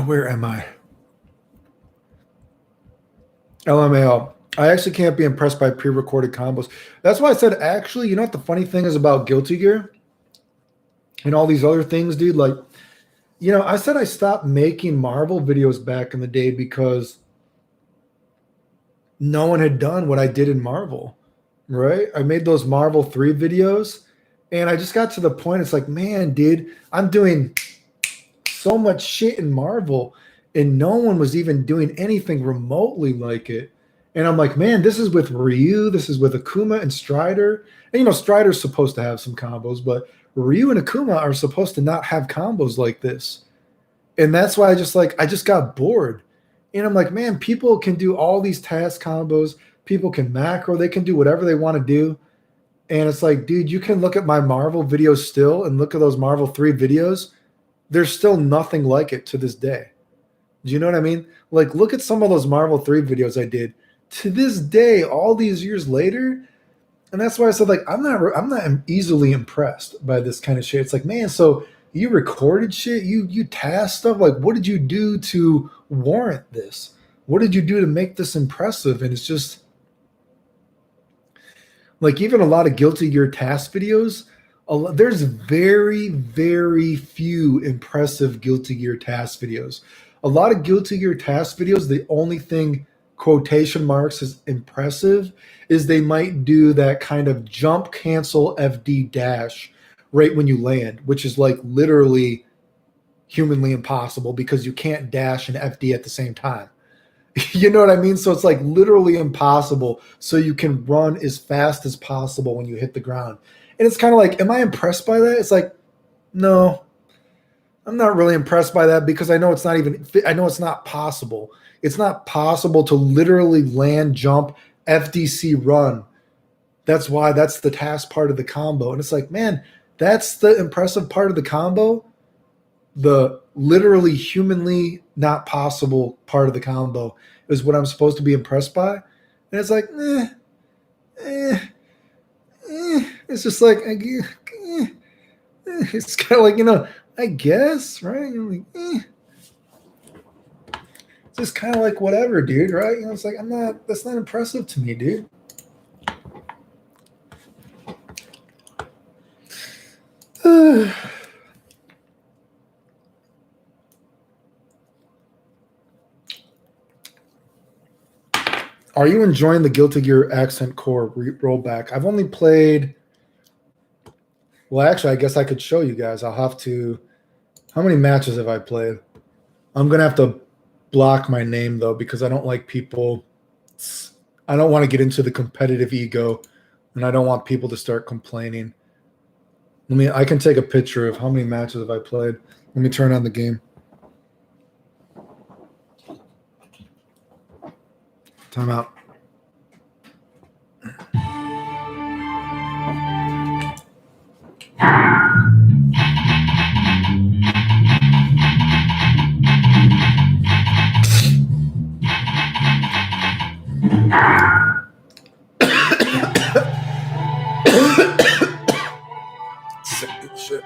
Where am I? LMAO. I actually can't be impressed by pre-recorded combos. That's why I said, actually, you know what the funny thing is about Guilty Gear and all these other things, dude? Like, you know, I said I stopped making Marvel videos back in the day because no one had done what I did in Marvel, right? I made those Marvel 3 videos, and I just got to the point, it's like, man, dude, I'm doing so much shit in Marvel, and no one was even doing anything remotely like it. And I'm like, man, this is with Ryu, this is with Akuma and Strider. And, you know, Strider's supposed to have some combos, but Ryu and Akuma are supposed to not have combos like this. And that's why I just got bored. And I'm like, man, people can do all these task combos. People can macro. They can do whatever they want to do. And it's like, dude, you can look at my Marvel videos still and look at those Marvel 3 videos. There's still nothing like it to this day. Do you know what I mean? Like, look at some of those Marvel 3 videos I did. To this day, all these years later, and that's why I said, like, I'm not easily impressed by this kind of shit. It's like, man, so you recorded shit, you tasked stuff. Like, what did you do to warrant this? What did you do to make this impressive? And it's just like, even a lot of Guilty Gear task videos, there's very, very few impressive Guilty Gear task videos. A lot of Guilty Gear task videos, the only thing quotation marks is impressive is they might do that kind of jump cancel FD dash right when you land, which is like literally humanly impossible because you can't dash and FD at the same time. You know what I mean? So it's like literally impossible. So you can run as fast as possible when you hit the ground. And it's kind of like, am I impressed by that? It's like, no, I'm not really impressed by that because I know it's not possible. It's not possible to literally land, jump, FDC, run. That's why that's the task part of the combo. And it's like, man, that's the impressive part of the combo. The literally humanly not possible part of the combo is what I'm supposed to be impressed by. And it's like, it's just like, it's kind of like, I guess, right? You're like, it's just kind of like whatever, dude, right? It's like, that's not impressive to me, dude. Are you enjoying the Guilty Gear Accent Core rollback? I've only played. Well, actually, I guess I could show you guys. I'll have to. How many matches have I played? I'm going to have to block my name, though, because I don't like people. I don't want to get into the competitive ego, and I don't want people to start complaining. I can take a picture of how many matches have I played. Let me turn on the game. Time out. Shit.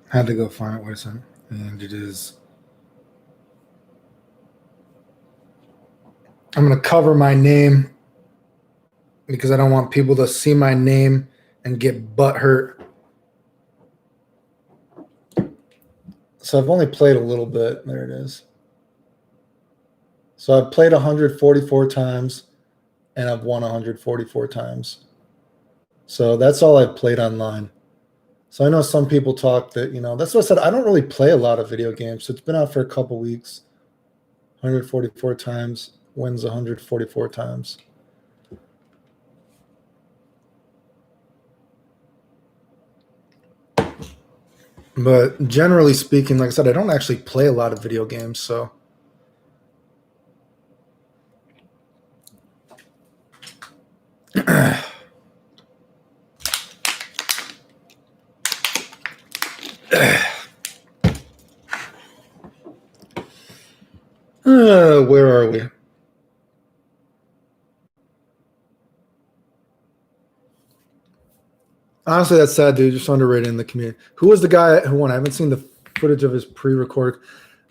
Had to go find it. Wait a second. And it is. I'm going to cover my name because I don't want people to see my name and get butthurt. So I've only played a little bit. There it is. So I've played 144 times and I've won 144 times. So that's all I've played online. So I know some people talk that, that's what I said. I don't really play a lot of video games. So it's been out for a couple weeks. 144 times, wins 144 times. But generally speaking, like I said, I don't actually play a lot of video games, so. Where are we? Honestly, that's sad, dude. Just underrated in the community. Who was the guy who won? I haven't seen the footage of his pre-record.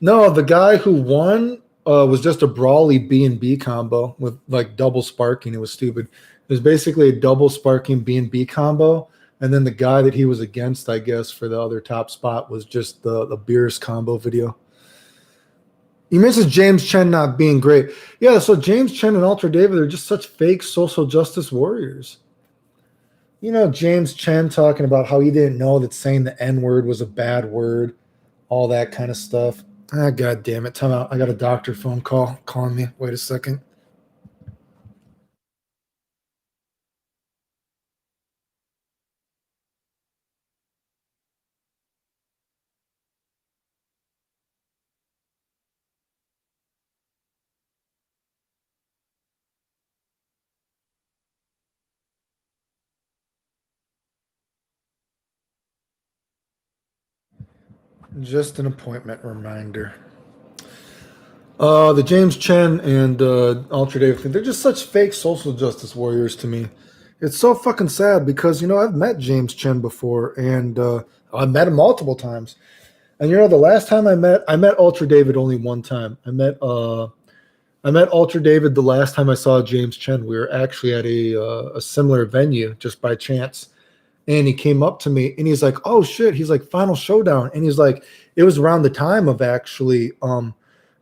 No, the guy who won was just a brawly B&B combo with like double sparking. It was stupid. It was basically a double sparking B&B combo. And then the guy that he was against, I guess, for the other top spot was just the beers combo video. He mentions James Chen not being great. Yeah, so James Chen and Ultra David are just such fake social justice warriors. James Chen talking about how he didn't know that saying the N-word was a bad word, all that kind of stuff. God damn it. Time out. I got a doctor phone call calling me. Wait a second. Just an appointment reminder. The James Chen and Ultra David thing, they're just such fake social justice warriors to me. It's so fucking sad because, I've met James Chen before and I've met him multiple times. And, the last time I met Ultra David only one time. I met Ultra David the last time I saw James Chen. We were actually at a similar venue just by chance. And he came up to me and he's like, oh shit. He's like, Final Showdown. And he's like, it was around the time of actually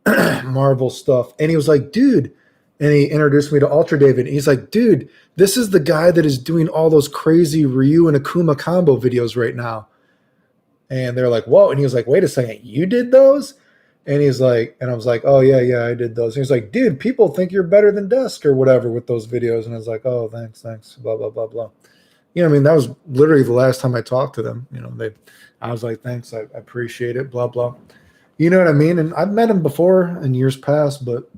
Marvel stuff. And he was like, dude, And he introduced me to Ultra David. And he's like, dude, this is the guy that is doing all those crazy Ryu and Akuma combo videos right now. And they're like, whoa. And he was like, wait a second, you did those? And he's like, and I was like, oh, yeah, I did those. And he's like, dude, people think you're better than Desk or whatever with those videos. And I was like, oh, thanks, blah, blah, blah, blah. You know, I mean, that was literally the last time I talked to them. You know, I was like, thanks, I appreciate it, blah, blah. You know what I mean? And I've met him before in years past, but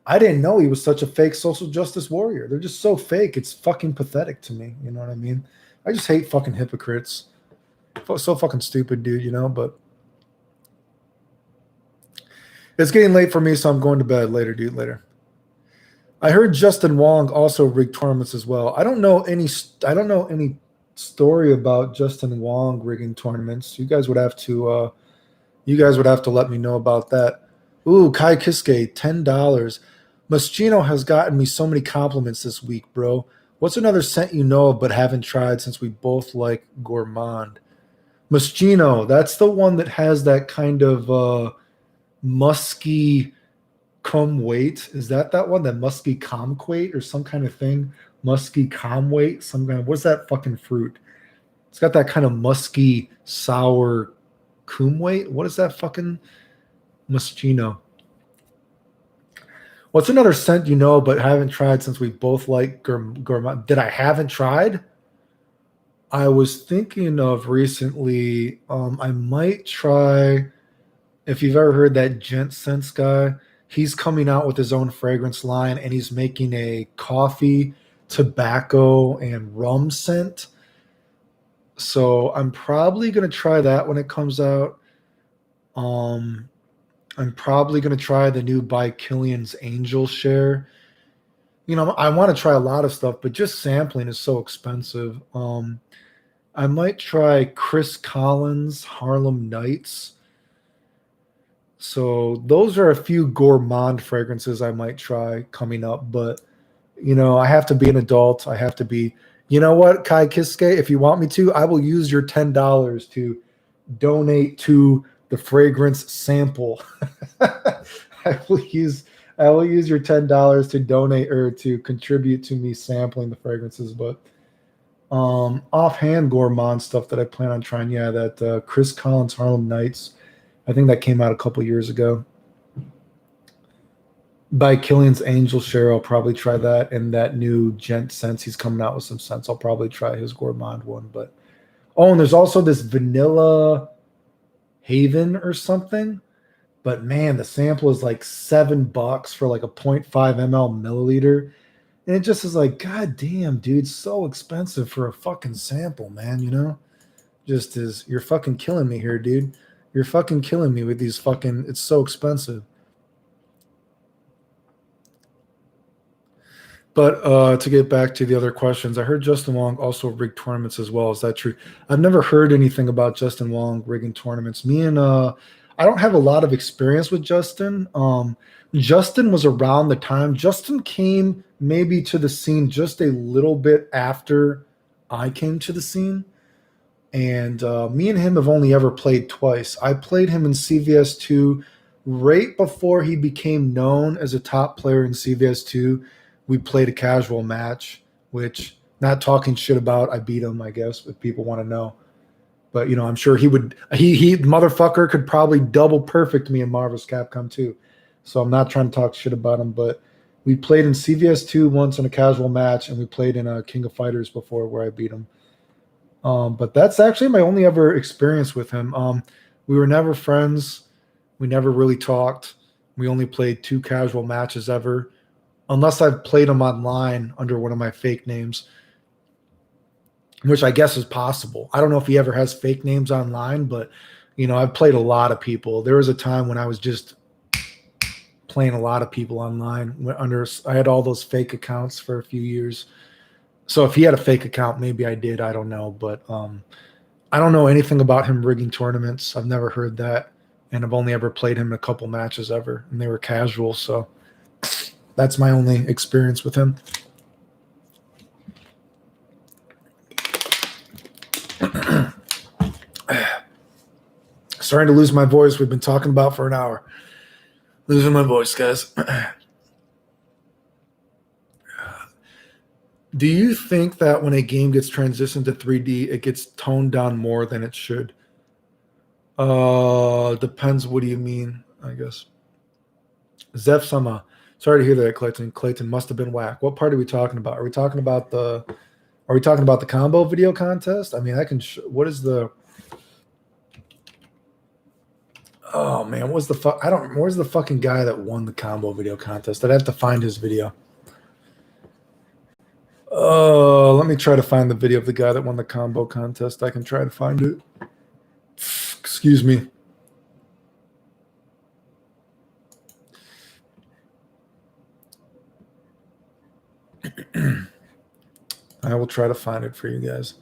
I didn't know he was such a fake social justice warrior. They're just so fake. It's fucking pathetic to me. You know what I mean? I just hate fucking hypocrites. So fucking stupid, dude, you know, but it's getting late for me, so I'm going to bed later, dude, later. I heard Justin Wong also rigged tournaments as well. I don't know any story about Justin Wong rigging tournaments. You guys would have to let me know about that. Ooh, Kai Kiske, $10. Moschino has gotten me so many compliments this week, bro. What's another scent you know of but haven't tried since we both like gourmand? Moschino, that's the one that has that kind of musky weight. Is that one? That musky comquate or some kind of thing? Musky comweight? Some kind of, what's that fucking fruit? It's got that kind of musky, sour weight. What is that fucking Moschino? What's another scent you know but haven't tried since we both like gourmand? That I haven't tried? I was thinking of recently, I might try, if you've ever heard that Gent Sense guy, he's coming out with his own fragrance line and he's making a coffee, tobacco, and rum scent. So I'm probably going to try that when it comes out. I'm probably going to try the new by Killian's Angel Share. You know, I want to try a lot of stuff, but just sampling is so expensive. I might try Chris Collins Harlem Nights. So those are a few gourmand fragrances I might try coming up. But, you know, I have to be an adult. I have to be, you know what, Kai Kiske, if you want me to, I will use your $10 to donate to the fragrance sample. I will use your $10 to donate or to contribute to me sampling the fragrances. But offhand gourmand stuff that I plan on trying, yeah, that Chris Collins Harlem Nights, I think that came out a couple years ago. By Killian's Angel Share, I'll probably try that, and that new Gent Sense, he's coming out with some scents. I'll probably try his gourmand one. But and there's also this Vanilla Haven or something. But man, the sample is like $7 for like a 0.5 ml milliliter. And it just is like, God damn, dude, so expensive for a fucking sample, man, you know? Just is, you're fucking killing me here, dude. You're fucking killing me with these fucking, it's so expensive. But to get back to the other questions, I heard Justin Wong also rigged tournaments as well. Is that true? I've never heard anything about Justin Wong rigging tournaments. I don't have a lot of experience with Justin. Justin was around the time. Justin came maybe to the scene just a little bit after I came to the scene. And me and him have only ever played twice. I played him in CVS2 right before he became known as a top player in CVS2. We played a casual match, which, not talking shit about, I beat him, I guess, if people want to know. But, you know, I'm sure he motherfucker could probably double perfect me in Marvel's Capcom 2. So I'm not trying to talk shit about him, but we played in CVS2 once in a casual match, and we played in a King of Fighters before where I beat him. But that's actually my only ever experience with him. We were never friends. We never really talked. We only played 2 casual matches ever, unless I've played him online under one of my fake names, which I guess is possible. I don't know if he ever has fake names online, but, you know, I've played a lot of people. There was a time when I was just playing a lot of people online. I had all those fake accounts for a few years. So if he had a fake account, maybe I did. I don't know. But I don't know anything about him rigging tournaments. I've never heard that. And I've only ever played him in a couple matches ever. And they were casual. So that's my only experience with him. Starting to lose my voice. We've been talking about for an hour. Losing my voice, guys. Do you think that when a game gets transitioned to 3D, it gets toned down more than it should? Depends. What do you mean? I guess. Zeph Sama. Sorry to hear that, Clayton. Clayton must have been whack. What part are we talking about? Are we talking about the? Are we talking about the combo video contest? I mean, I can. What is the? Oh man, what's the fuck? I don't. Where's the fucking guy that won the combo video contest? I'd have to find his video. Let me try to find the video of the guy that won the combo contest. I can try to find it. Excuse me. I will try to find it for you guys.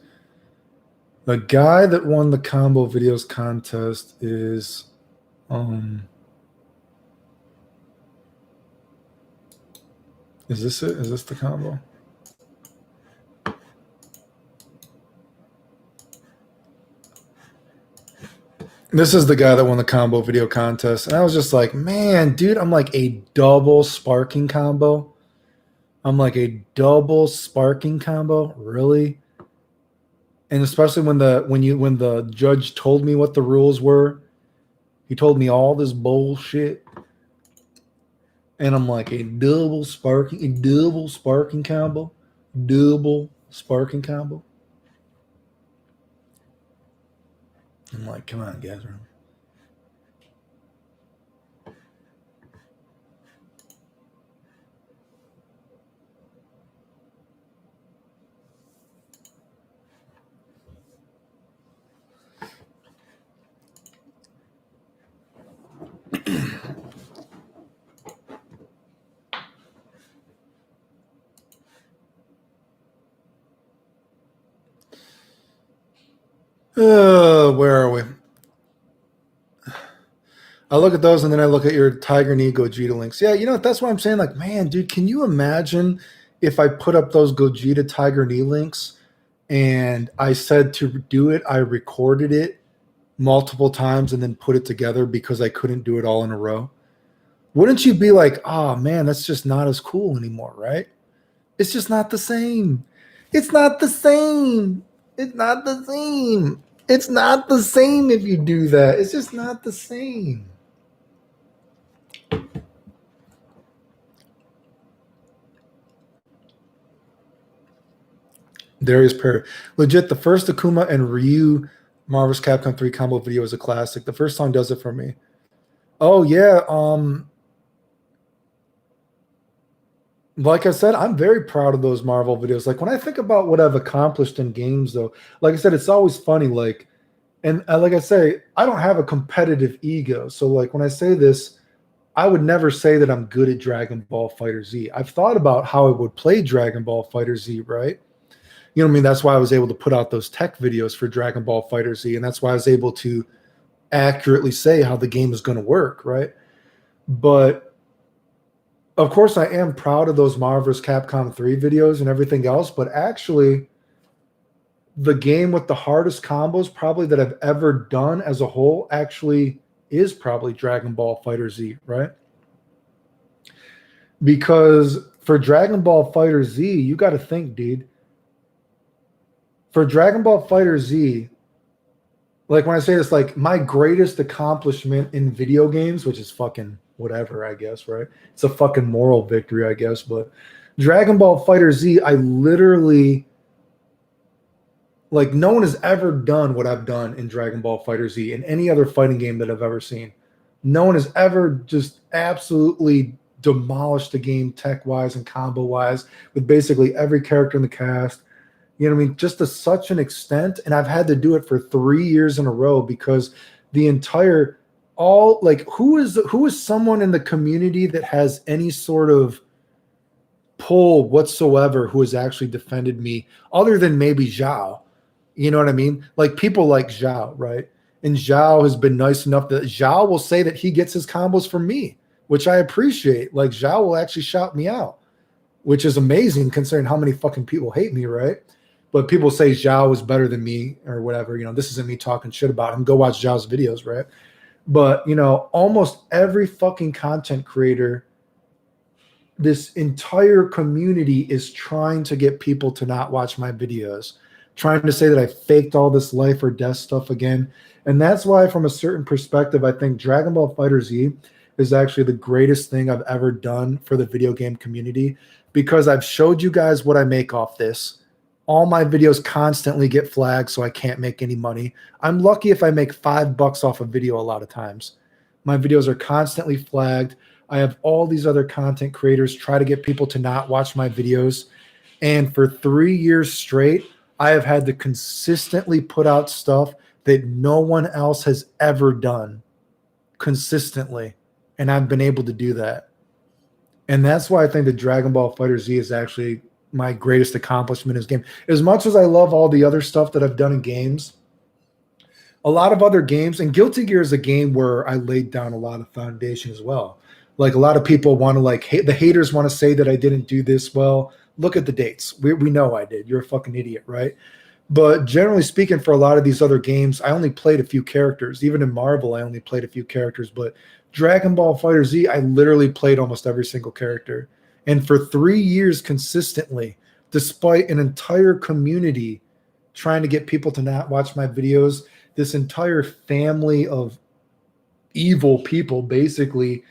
The guy that won the combo videos contest is is this it? Is this the combo? This is the guy that won the combo video contest. And I was just like, man, dude, I'm like a double sparking combo. I'm like a double sparking combo. Really? And especially when the judge told me what the rules were, he told me all this bullshit. And I'm like a double sparking combo. Double sparking combo. I'm like, come on, guys. Where are we? I look at those and then I look at your Tiger Knee Gogeta links. Yeah, you know what? That's what I'm saying. Like, man, dude, can you imagine if I put up those Gogeta Tiger Knee links and I said to do it, I recorded it multiple times and then put it together because I couldn't do it all in a row? Wouldn't you be like, oh man, that's just not as cool anymore, right? It's just not the same. It's not the same. It's not the same. It's not the same if you do that. It's just not the same. Darius Perry. Legit, the first Akuma and Ryu Marvel's Capcom 3 combo video is a classic. The first song does it for me. Oh, yeah. Like I said, I'm very proud of those Marvel videos. Like when I think about what I've accomplished in games, though, like I said, it's always funny. Like, and like I say, I don't have a competitive ego. So like when I say this, I would never say that I'm good at Dragon Ball Fighter Z. I've thought about how I would play Dragon Ball Fighter Z, right? You know what I mean? That's why I was able to put out those tech videos for Dragon Ball Fighter Z. And that's why I was able to accurately say how the game is going to work, right? But of course, I am proud of those Marvel vs. Capcom 3 videos and everything else, but actually, the game with the hardest combos probably that I've ever done as a whole actually is probably Dragon Ball Fighter Z, right? Because for Dragon Ball Fighter Z, you got to think, dude. For Dragon Ball Fighter Z, like when I say this, like my greatest accomplishment in video games, which is fucking whatever, I guess, right? It's a fucking moral victory, I guess. But Dragon Ball Fighter Z, I literally, like, no one has ever done what I've done in Dragon Ball Fighter Z in any other fighting game that I've ever seen. No one has ever just absolutely demolished the game tech-wise and combo-wise with basically every character in the cast. You know what I mean? Just to such an extent. And I've had to do it for 3 years in a row because the entire who is someone in the community that has any sort of pull whatsoever who has actually defended me other than maybe Zhao? You know what I mean? Like people like Zhao, right? And Zhao has been nice enough that Zhao will say that he gets his combos from me, which I appreciate. Like Zhao will actually shout me out, which is amazing considering how many fucking people hate me, right? But people say Zhao is better than me or whatever. You know, this isn't me talking shit about him. Go watch Zhao's videos, right? But, you know, almost every fucking content creator this entire community is trying to get people to not watch my videos, trying to say that I faked all this life or death stuff again. And that's why, from a certain perspective, I think Dragon Ball Fighter Z is actually the greatest thing I've ever done for the video game community, because I've showed you guys what I make off this. All my videos constantly get flagged, so I can't make any money. I'm lucky if I make $5 off a video a lot of times. My videos are constantly flagged. I have all these other content creators try to get people to not watch my videos. And for 3 years straight, I have had to consistently put out stuff that no one else has ever done consistently. And I've been able to do that. And that's why I think the Dragon Ball Fighter Z is actually my greatest accomplishment in this game. As much as I love all the other stuff that I've done in games, a lot of other games, and Guilty Gear is a game where I laid down a lot of foundation as well. Like, a lot of people want to, like, the haters want to say that I didn't do this well. Look at the dates. We know I did. You're a fucking idiot, right? But generally speaking, for a lot of these other games, I only played a few characters. Even in Marvel, I only played a few characters. But Dragon Ball Fighter Z, I literally played almost every single character. And for 3 years consistently, despite an entire community trying to get people to not watch my videos, this entire family of evil people basically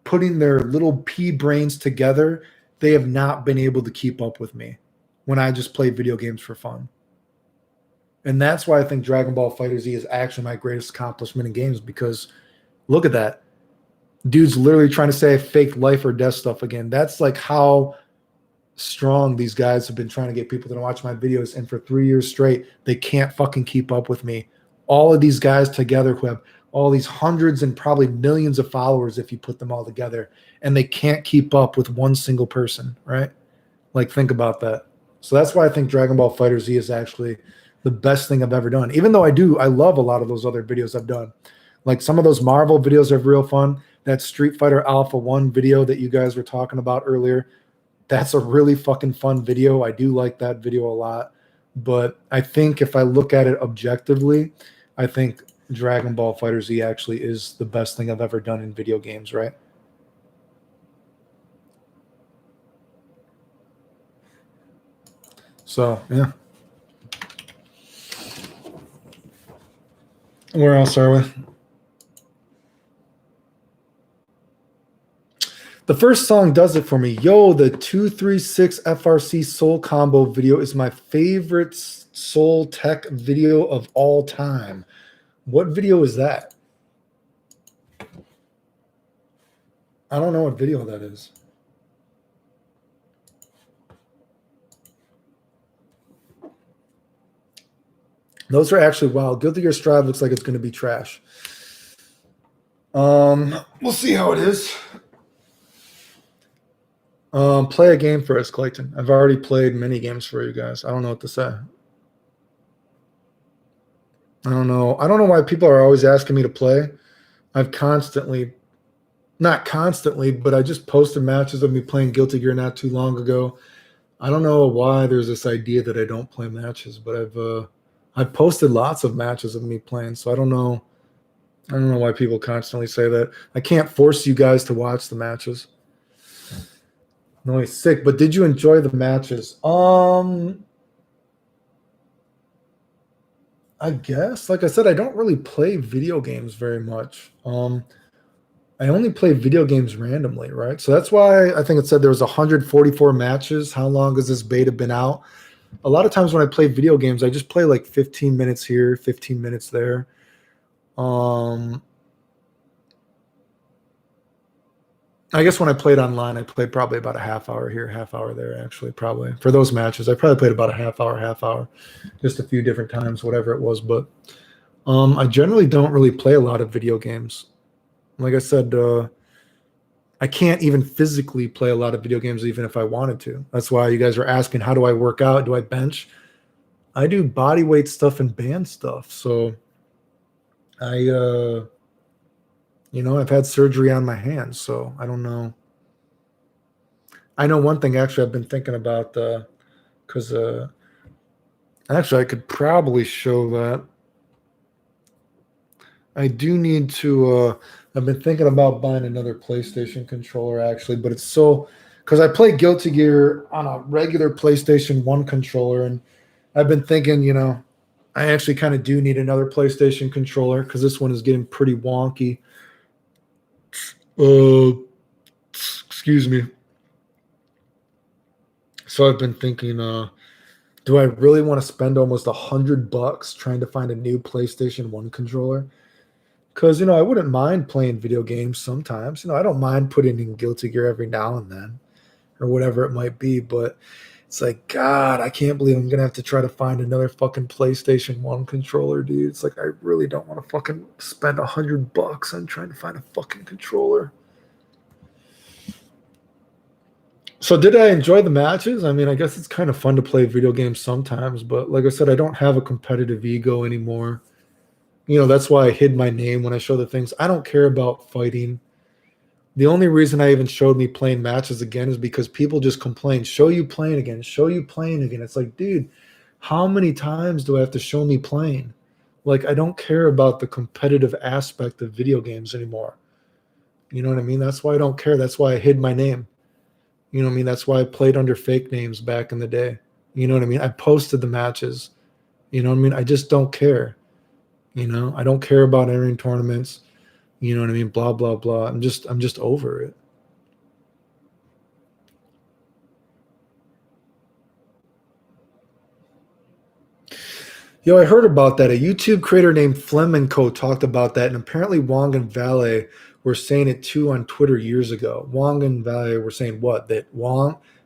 putting their little pea brains together, they have not been able to keep up with me when I just play video games for fun. And that's why I think Dragon Ball Fighter Z is actually my greatest accomplishment in games, because look at that. Dude's literally trying to say I faked life or death stuff again. That's like how strong these guys have been trying to get people to watch my videos. And for 3 years straight, they can't fucking keep up with me. All of these guys together who have all these hundreds and probably millions of followers if you put them all together, and they can't keep up with one single person, right? Like, think about that. So that's why I think Dragon Ball Fighter Z is actually the best thing I've ever done. Even though I love a lot of those other videos I've done. Like, some of those Marvel videos are real fun. That Street Fighter Alpha 1 video that you guys were talking about earlier, that's a really fucking fun video. I do like that video a lot. But I think if I look at it objectively, I think Dragon Ball Fighter Z actually is the best thing I've ever done in video games, right? So, yeah. Where else are we? The first song does it for me. Yo, the 236 FRC Soul Combo video is my favorite Soul Tech video of all time. What video is that? I don't know what video that is. Those are actually wild. Guilty Gear Strive looks like it's going to be trash. We'll see how it is. Play a game for us, Clayton. I've already played many games for you guys. I don't know what to say. I don't know why people are always asking me to play. I've not constantly, but I just posted matches of me playing Guilty Gear not too long ago. I don't know why there's this idea that I don't play matches, but I've posted lots of matches of me playing, so I don't know why people constantly say that. I can't force you guys to watch the matches. No, he's sick. But did you enjoy the matches? I guess, like I said, I don't really play video games very much. I only play video games randomly, right? So that's why I think it said there was 144 matches. How long has this beta been out? A lot of times when I play video games, I just play like 15 minutes here, 15 minutes there. I guess when I played online, I played probably about a half hour here, half hour there, actually, probably. For those matches, I probably played about a half hour, just a few different times, whatever it was. But I generally don't really play a lot of video games. Like I said, I can't even physically play a lot of video games even if I wanted to. That's why you guys are asking, how do I work out? Do I bench? I do body weight stuff and band stuff. So I've had surgery on my hands, so I don't know. I know one thing actually I've been thinking about, because actually I could probably show that. I do need to, I've been thinking about buying another PlayStation controller actually, but it's so because I play Guilty Gear on a regular PlayStation 1 controller, and I've been thinking, I actually kind of do need another PlayStation controller because this one is getting pretty wonky. Excuse me. So I've been thinking, do I really want to spend almost $100 trying to find a new PlayStation 1 controller? Because, I wouldn't mind playing video games sometimes. I don't mind putting in Guilty Gear every now and then or whatever it might be. But it's like, God, I can't believe I'm going to have to try to find another fucking PlayStation 1 controller, dude. It's like, I really don't want to fucking spend $100 on trying to find a fucking controller. So did I enjoy the matches? I mean, I guess it's kind of fun to play video games sometimes. But like I said, I don't have a competitive ego anymore. That's why I hid my name when I show the things. I don't care about fighting. The only reason I even showed me playing matches again is because people just complain, show you playing again, show you playing again. It's like, dude, how many times do I have to show me playing? Like, I don't care about the competitive aspect of video games anymore. You know what I mean? That's why I don't care. That's why I hid my name. You know what I mean? That's why I played under fake names back in the day. You know what I mean? I posted the matches. You know what I mean? I just don't care. I don't care about entering tournaments. You know what I mean? Blah, blah, blah. I'm just over it. Yo, I heard about that. A YouTube creator named Flemenco talked about that, and apparently Wong and Valet were saying it too on Twitter years ago. Wong and Valet were saying what? That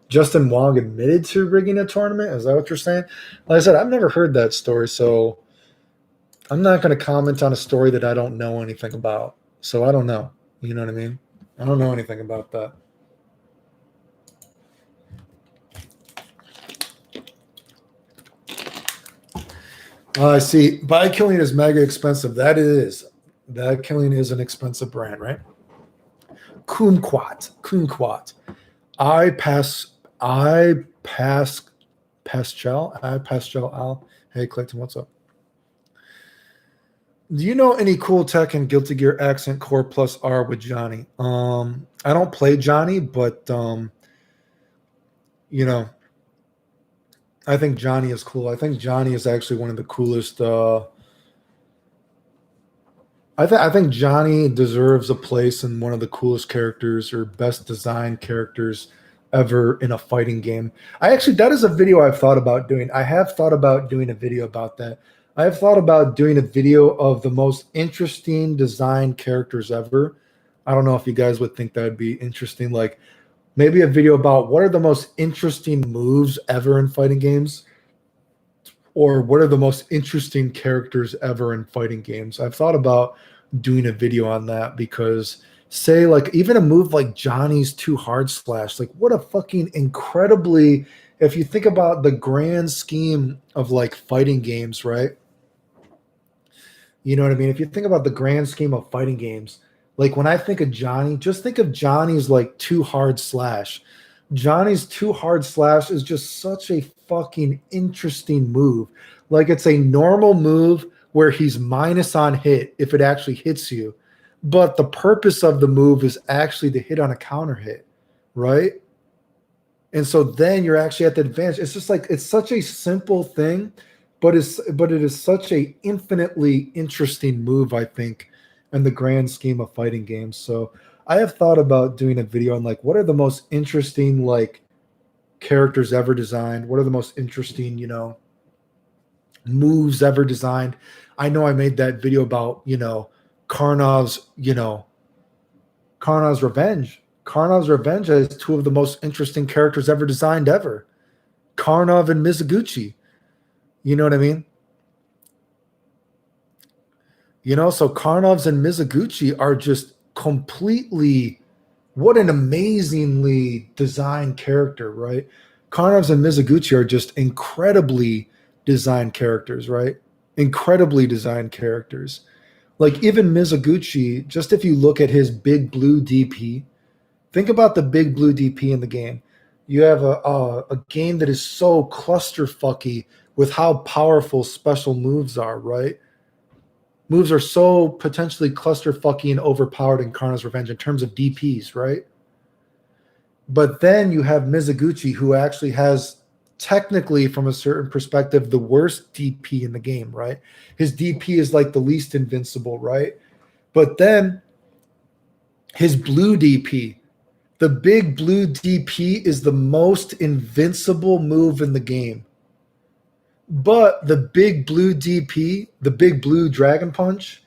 Justin Wong admitted to rigging a tournament? Is that what you're saying? Like I said, I've never heard that story, so I'm not going to comment on a story that I don't know anything about. So I don't know. You know what I mean? I don't know anything about that. I see. Bikillian is mega expensive. That it is. Bikillian is an expensive brand, right? Kumquat. Pascal Al. Hey Clayton, what's up? Do you know any cool tech in Guilty Gear Accent Core Plus R with Johnny? I don't play Johnny, but I think Johnny is cool. I think Johnny is actually one of the coolest. I think Johnny deserves a place in one of the coolest characters or best designed characters ever in a fighting game. That is a video I've thought about doing. I have thought about doing a video about that. I have thought about doing a video of the most interesting designed characters ever. I don't know if you guys would think that would be interesting. Like maybe a video about what are the most interesting moves ever in fighting games, or what are the most interesting characters ever in fighting games. I've thought about doing a video on that because say like even a move like Johnny's 2 hard slash, like what a fucking incredibly, if you think about the grand scheme of like fighting games, right? You know what I mean? If you think about the grand scheme of fighting games, like when I think of Johnny, just think of Johnny's like 2 hard slash. Johnny's 2 hard slash is just such a fucking interesting move. Like it's a normal move where he's minus on hit if it actually hits you. But the purpose of the move is actually to hit on a counter hit, right? And so then you're actually at the advantage. It's just like it's such a simple thing, but it is such a infinitely interesting move, I think, in the grand scheme of fighting games. So I have thought about doing a video on like what are the most interesting like characters ever designed? What are the most interesting, moves ever designed? I know I made that video about, Karnov's Revenge. Karnov's Revenge has 2 of the most interesting characters ever designed ever. Karnov and Mizuguchi. You know what I mean? So Karnov's and Mizuguchi are just completely, what an amazingly designed character, right? Karnov's and Mizuguchi are just incredibly designed characters, right? Incredibly designed characters. Like even Mizuguchi, just if you look at his big blue DP, think about the big blue DP in the game. You have a game that is so clusterfucky with how powerful special moves are, right? Moves are so potentially clusterfucky and overpowered in Karna's Revenge in terms of DPs, right? But then you have Mizuguchi, who actually has, technically, from a certain perspective, the worst DP in the game, right? His DP is like the least invincible, right? But then his blue DP, the big blue DP, is the most invincible move in the game. But the big blue DP, the big blue Dragon Punch,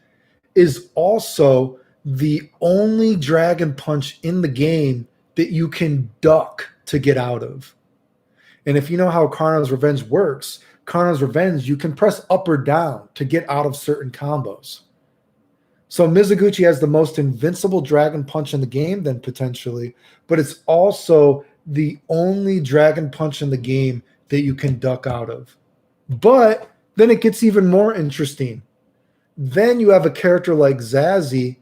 is also the only Dragon Punch in the game that you can duck to get out of. And if you know how Karna's Revenge works, Karna's Revenge, you can press up or down to get out of certain combos. So Mizuguchi has the most invincible Dragon Punch in the game, then potentially, but it's also the only Dragon Punch in the game that you can duck out of. But then it gets even more interesting. Then you have a character like Zazzy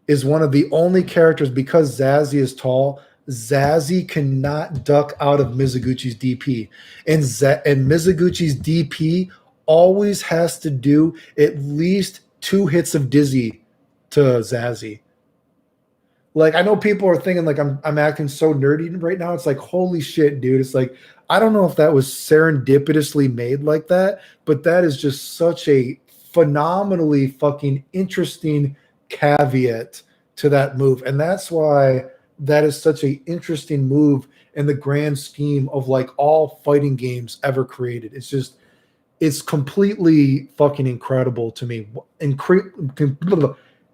is one of the only characters, because Zazzy is tall, Zazzy cannot duck out of Mizuguchi's DP. And Mizuguchi's DP always has to do at least 2 hits of Dizzy to Zazzy. Like, I know people are thinking like I'm acting so nerdy right now. It's like, holy shit, dude. It's like, I don't know if that was serendipitously made like that, but that is just such a phenomenally fucking interesting caveat to that move. And that's why that is such an interesting move in the grand scheme of like all fighting games ever created. It's completely fucking incredible to me.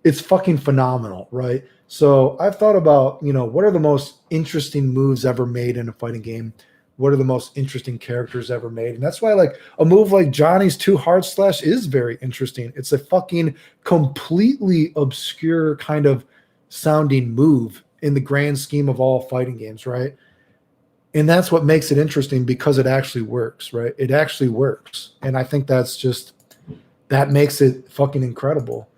It's fucking phenomenal, right? So I've thought about, what are the most interesting moves ever made in a fighting game? What are the most interesting characters ever made? And that's why, like, a move like Johnny's 2 hard slash is very interesting. It's a fucking completely obscure kind of sounding move in the grand scheme of all fighting games, right? And that's what makes it interesting, because it actually works, right? It actually works. And I think that makes it fucking incredible.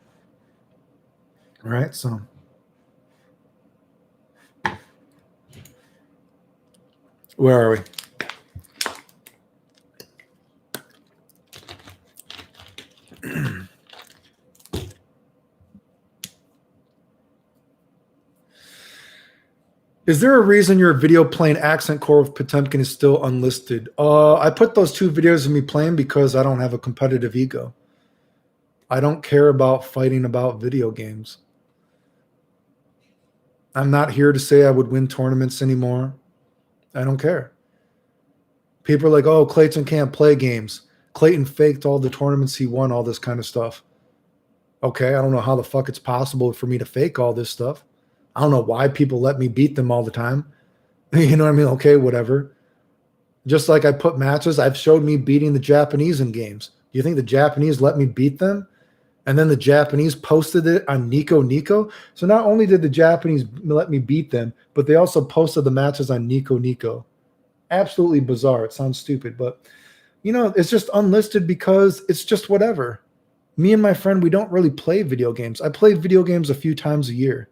Right? So where are we? Is there a reason your video playing Accent Core with Potemkin is still unlisted? I put those 2 videos of me playing because I don't have a competitive ego. I don't care about fighting about video games. I'm not here to say I would win tournaments anymore. I don't care. People are like, oh, Clayton can't play games. Clayton faked all the tournaments he won, all this kind of stuff. Okay, I don't know how the fuck it's possible for me to fake all this stuff. I don't know why people let me beat them all the time. You know what I mean? Okay, whatever. Just like I put matches, I've showed me beating the Japanese in games. Do you think the Japanese let me beat them? And then the Japanese posted it on Nico Nico. So not only did the Japanese let me beat them, but they also posted the matches on Nico Nico. Absolutely bizarre. It sounds stupid, but it's just unlisted because it's just whatever. Me and my friend, we don't really play video games. I play video games a few times a year.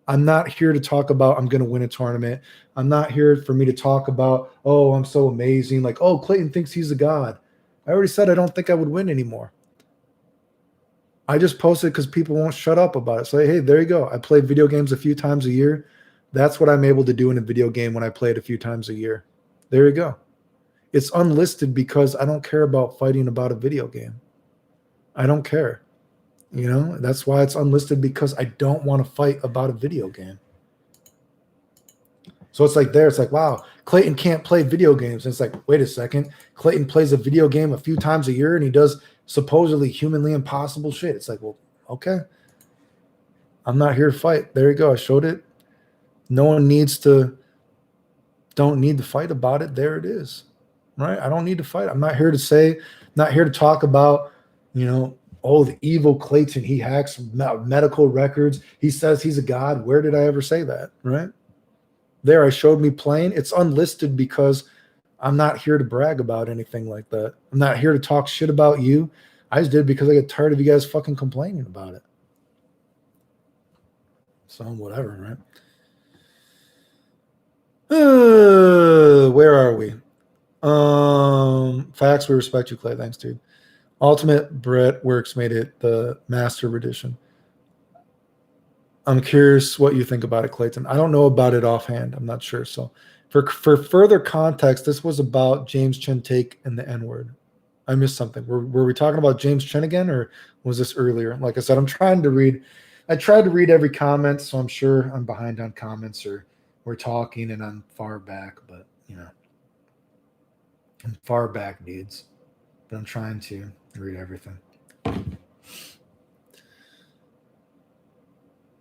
I'm not here to talk about I'm going to win a tournament. I'm not here for me to talk about, oh, I'm so amazing. Like, oh, Clayton thinks he's a god. I already said I don't think I would win anymore. I just posted because people won't shut up about it. So, hey, there you go. I play video games a few times a year. That's what I'm able to do in a video game when I play it a few times a year. There you go. It's unlisted because I don't care about fighting about a video game. I don't care. That's why it's unlisted, because I don't want to fight about a video game. So it's like it's like, wow, Clayton can't play video games. And it's like, wait a second. Clayton plays a video game a few times a year and he does supposedly humanly impossible shit. It's like, well, okay. I'm not here to fight. There you go. I showed it. No one don't need to fight about it. There it is. Right? I don't need to fight. I'm not here to talk about, oh, the evil Clayton, he hacks medical records. He says he's a god. Where did I ever say that? Right? There, I showed me playing. It's unlisted because I'm not here to brag about anything like that. I'm not here to talk shit about you. I just did it because I get tired of you guys fucking complaining about it. So whatever, right? Where are we? Facts, we respect you, Clay. Thanks, dude. Ultimate Brett Works made it the Master Edition. I'm curious what you think about it, Clayton. I don't know about it offhand. I'm not sure. So for further context, this was about James Chen take and the N-word. I missed something. Were we talking about James Chen again, or was this earlier? Like I said, I'm trying to read. I tried to read every comment, so I'm sure I'm behind on comments, or we're talking and I'm far back, but I'm far back, dudes. But I'm trying to read everything.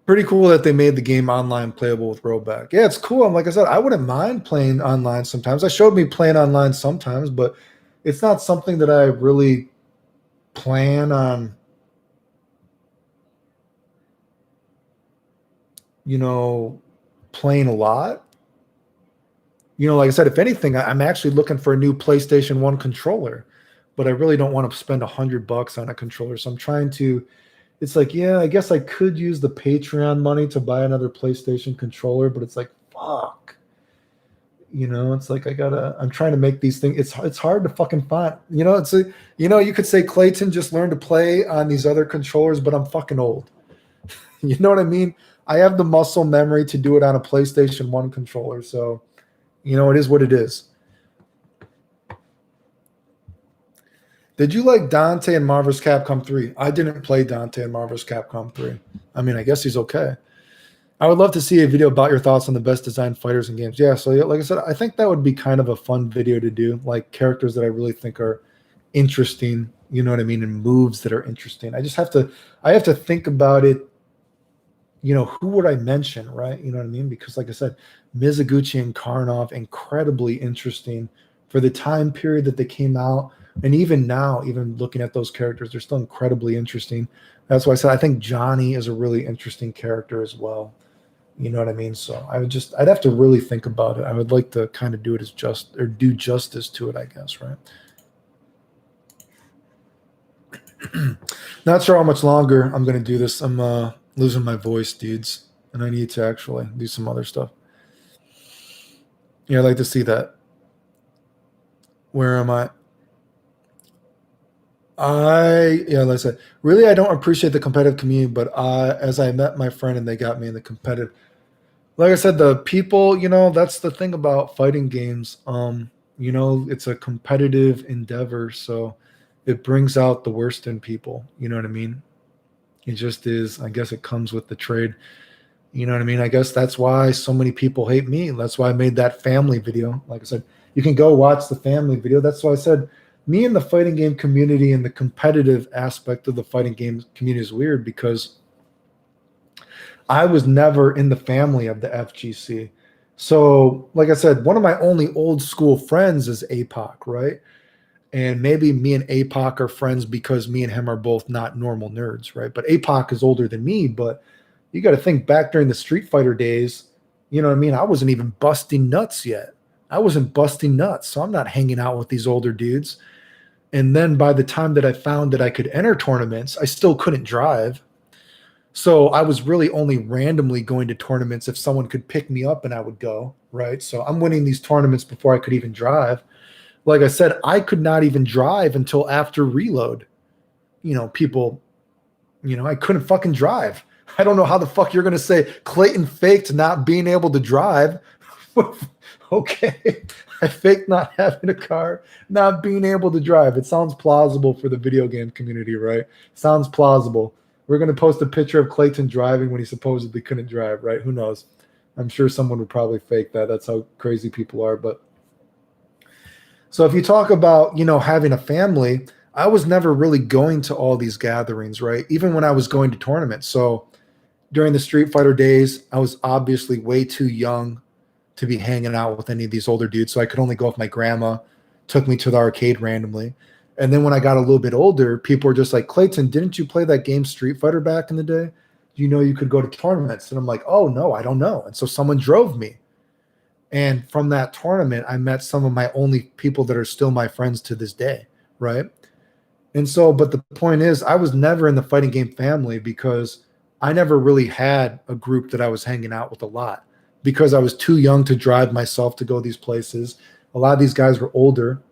Pretty cool that they made the game online playable with rollback. Yeah, it's cool. And like I said, I wouldn't mind playing online sometimes. I showed me playing online sometimes, but it's not something that I really plan on, playing a lot. Like I said, if anything, I'm actually looking for a new PlayStation 1 controller, but I really don't want to spend $100 on a controller. So I'm trying to, it's like, yeah, I guess I could use the Patreon money to buy another PlayStation controller, but it's like, fuck. It's like I'm trying to make these things. It's hard to fucking find. You could say, Clayton, just learn to play on these other controllers, but I'm fucking old. You know what I mean? I have the muscle memory to do it on a PlayStation 1 controller. So, it is what it is. Did you like Dante and Marvel's Capcom 3? I didn't play Dante and Marvel's Capcom 3. I mean, I guess he's okay. I would love to see a video about your thoughts on the best designed fighters in games. Yeah, so like I said, I think that would be kind of a fun video to do, like characters that I really think are interesting, you know what I mean, and moves that are interesting. I have to think about it, who would I mention, right? You know what I mean? Because like I said, Mizuguchi and Karnov, incredibly interesting for the time period that they came out. And even now, even looking at those characters, they're still incredibly interesting. That's why I said I think Johnny is a really interesting character as well. You know what I mean? So I'd have to really think about it. I would like to kind of do justice to it, I guess, right? Not sure how much longer I'm going to do this. I'm losing my voice, dudes, and I need to actually do some other stuff. Yeah, I'd like to see that. Where am I? Like I said, really, I don't appreciate the competitive community, but as I met my friend and they got me in the competitive, like I said, the people, that's the thing about fighting games. It's a competitive endeavor, so it brings out the worst in people. You know what I mean? It just is. I guess it comes with the trade. You know what I mean? I guess that's why so many people hate me. That's why I made that family video. Like I said, you can go watch the family video. That's why I said me and the fighting game community and the competitive aspect of the fighting game community is weird because I was never in the family of the FGC. So, like I said, one of my only old school friends is APOC, right? And maybe me and APOC are friends because me and him are both not normal nerds, right? But APOC is older than me, but you got to think back during the Street Fighter days, you know what I mean? I wasn't even busting nuts yet. I wasn't busting nuts, so I'm not hanging out with these older dudes. And then by the time that I found that I could enter tournaments, I still couldn't drive. So I was really only randomly going to tournaments if someone could pick me up and I would go, right? So I'm winning these tournaments before I could even drive. Like I said, I could not even drive until after reload. People, I couldn't fucking drive. I don't know how the fuck you're going to say Clayton faked not being able to drive. Okay. I faked not having a car, not being able to drive. It sounds plausible for the video game community, right? Sounds plausible. We're going to post a picture of Clayton driving when he supposedly couldn't drive, right? Who knows? I'm sure someone would probably fake that. That's how crazy people are. But so if you talk about, having a family, I was never really going to all these gatherings, right? Even when I was going to tournaments. So during the Street Fighter days, I was obviously way too young to be hanging out with any of these older dudes. So I could only go if my grandma took me to the arcade randomly. And then when I got a little bit older, people were just like, Clayton, didn't you play that game Street Fighter back in the day? You could go to tournaments. And I'm like, oh, no, I don't know. And so someone drove me. And from that tournament, I met some of my only people that are still my friends to this day, right? And so, but the point is, I was never in the fighting game family because I never really had a group that I was hanging out with a lot because I was too young to drive myself to go these places. A lot of these guys were older.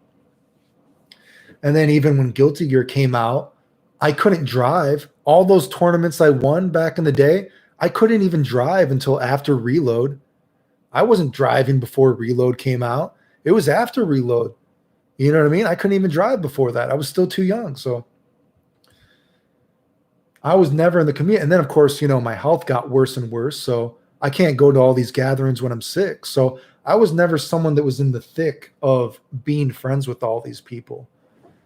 And then even when Guilty Gear came out, I couldn't drive. All those tournaments I won back in the day, I couldn't even drive until after Reload. I wasn't driving before Reload came out. It was after Reload. You know what I mean? I couldn't even drive before that. I was still too young. So I was never in the community. And then, of course, you know, my health got worse and worse. So I can't go to all these gatherings when I'm sick. So I was never someone that was in the thick of being friends with all these people.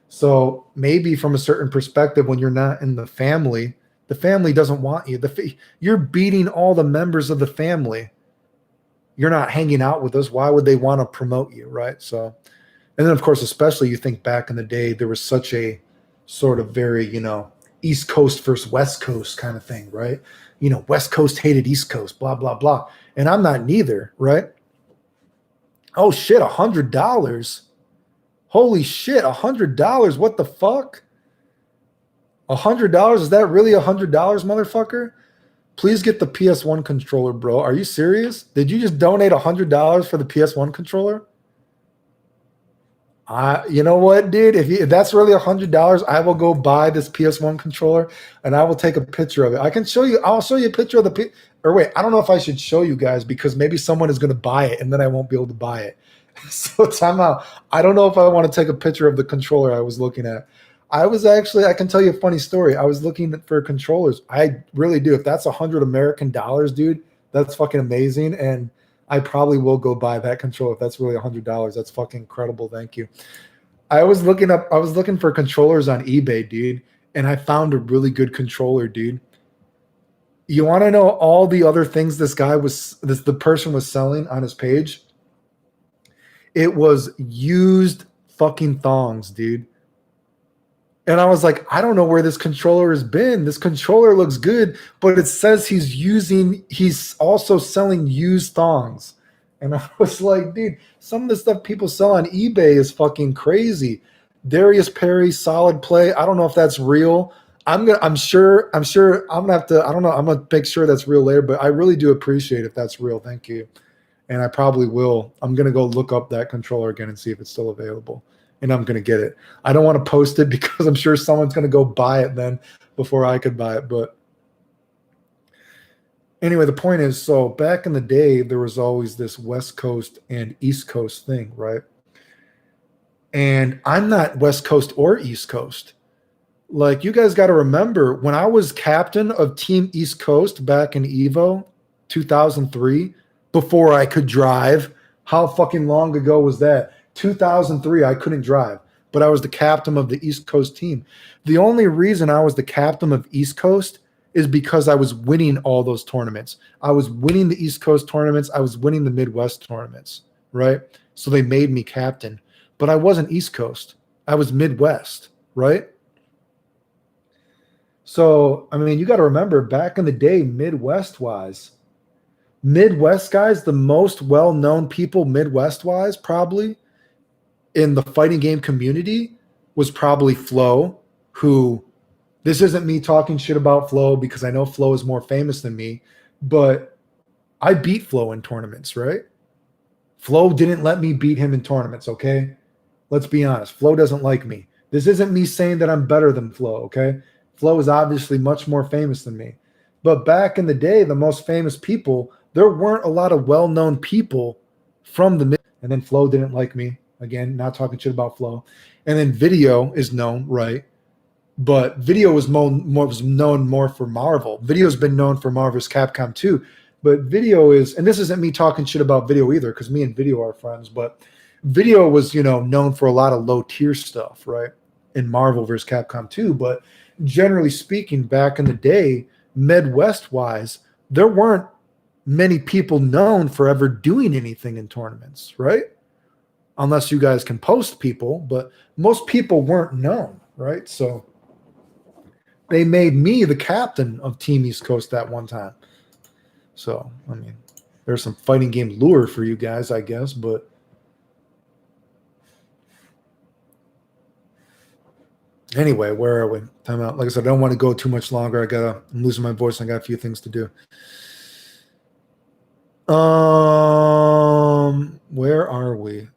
So maybe from a certain perspective, when you're not in the family doesn't want you. You're beating all the members of the family. You're not hanging out with us. Why would they want to promote you, right? So, and then of course, especially you think back in the day, there was such a sort of very, you know, East Coast versus West Coast kind of thing, right? You know, West Coast hated East Coast, blah, blah, blah. And I'm not neither, right? Oh shit, $100. Holy shit, $100. What the fuck? $100? Is that really $100, motherfucker? Please get the PS1 controller, bro. Are you serious? Did you just donate $100 for the PS1 controller? You know what, dude? If that's really $100, I will go buy this PS1 controller and I will take a picture of it. I can show you. I'll show you a picture of the. Or wait, I don't know if I should show you guys because maybe someone is going to buy it and then I won't be able to buy it. So time out. I don't know if I want to take a picture of the controller I was looking at. I can tell you a funny story. I was looking for controllers. I really do. If that's $100 American, dude, that's fucking amazing. And I probably will go buy that controller if that's really $100. That's fucking incredible. Thank you. I was looking for controllers on eBay, dude, and I found a really good controller, dude. You want to know all the other things the person was selling on his page? It was used fucking thongs, dude. And I was like, I don't know where this controller has been. This controller looks good, but it says he's also selling used thongs. And I was like, dude, some of the stuff people sell on eBay is fucking crazy. Darius Perry, solid play. I don't know if that's real. I'm gonna have to, I don't know, I'm gonna make sure that's real later, but I really do appreciate if that's real. Thank you. And I probably will. I'm gonna go look up that controller again and see if it's still available. And I'm going to get it. I don't want to post it because I'm sure someone's going to go buy it then before I could buy it. But anyway, the point is, so back in the day, there was always this West Coast and East Coast thing, right? And I'm not West Coast or East Coast. Like, you guys got to remember, when I was captain of Team East Coast back in Evo 2003, before I could drive, how fucking long ago was that? 2003, I couldn't drive, but I was the captain of the East Coast team. The only reason I was the captain of East Coast is because I was winning all those tournaments. I was winning the East Coast tournaments. I was winning the Midwest tournaments, right? So they made me captain, but I wasn't East Coast. I was Midwest, right? So, I mean, you got to remember back in the day, Midwest guys, the most well-known people Midwest-wise probably in the fighting game community was probably Flo, who, this isn't me talking shit about Flo because I know Flo is more famous than me, but I beat Flo in tournaments, right? Flo didn't let me beat him in tournaments, okay? Let's be honest. Flo doesn't like me. This isn't me saying that I'm better than Flo, okay? Flo is obviously much more famous than me. But back in the day, the most famous people, there weren't a lot of well-known people from the mid. And then Flo didn't like me. Again, not talking shit about Flo. And then Video is known, right? But Video was known more for Marvel. Video's been known for Marvel vs. Capcom too. But Video is, and this isn't me talking shit about Video either, because me and Video are friends, but Video was, known for a lot of low tier stuff, right? In Marvel vs. Capcom 2. But generally speaking, back in the day, Midwest wise, there weren't many people known for ever doing anything in tournaments, right? Unless you guys can post people, but most people weren't known, right? So they made me the captain of Team East Coast that one time. So, I mean, there's some fighting game lure for you guys, I guess, but anyway, where are we? Time out. Like I said, I don't want to go too much longer. I'm losing my voice. I got a few things to do. Where are we?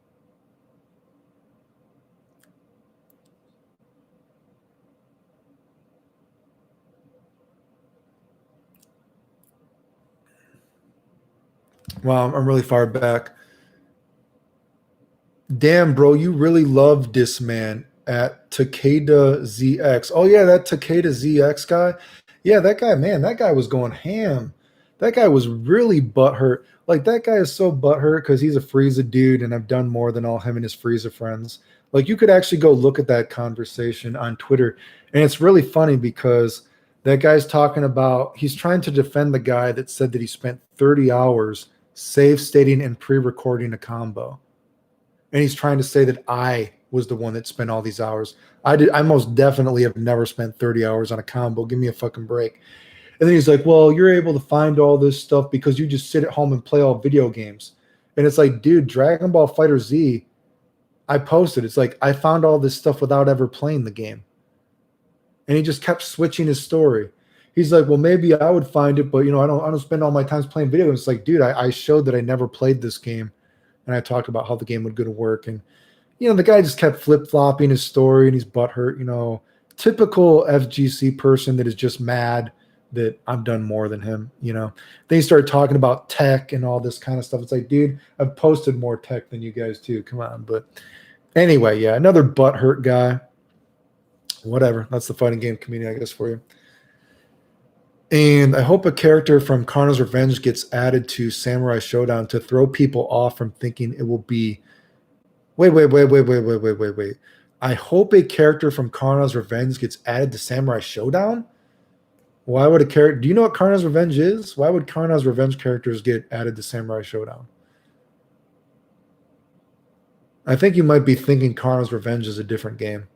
Wow, I'm really far back. Damn, bro, you really love this man at Takeda ZX. Oh yeah, that Takeda ZX guy. Yeah, that guy, man, that guy was going ham. That guy was really butthurt. Like that guy is so butthurt because he's a Frieza dude, and I've done more than all him and his Frieza friends. Like you could actually go look at that conversation on Twitter, and it's really funny because that guy's talking about he's trying to defend the guy that said that he spent 30 hours save stating and pre-recording a combo, and he's trying to say that I was the one that spent all these hours. I most definitely have never spent 30 hours on a combo. Give me a fucking break. And then he's like, well, you're able to find all this stuff because you just sit at home and play all video games. And it's like, dude, Dragon Ball Fighter Z, I posted. It's like I found all this stuff without ever playing the game. And he just kept switching his story. He's like, well, maybe I would find it, but I don't spend all my time playing video games. It's like, dude, I showed that I never played this game. And I talked about how the game would go to work. And, the guy just kept flip-flopping his story, and he's butthurt, typical FGC person that is just mad that I've done more than him, Then he started talking about tech and all this kind of stuff. It's like, dude, I've posted more tech than you guys too. Come on. But anyway, yeah, another butthurt guy. Whatever. That's the fighting game community, I guess, for you. And I hope a character from Karna's Revenge gets added to Samurai Showdown to throw people off from thinking it will be. Wait. I hope a character from Karna's Revenge gets added to Samurai Showdown? Why would a character? Do you know what Karna's Revenge is? Why would Karna's Revenge characters get added to Samurai Showdown? I think you might be thinking Karna's Revenge is a different game.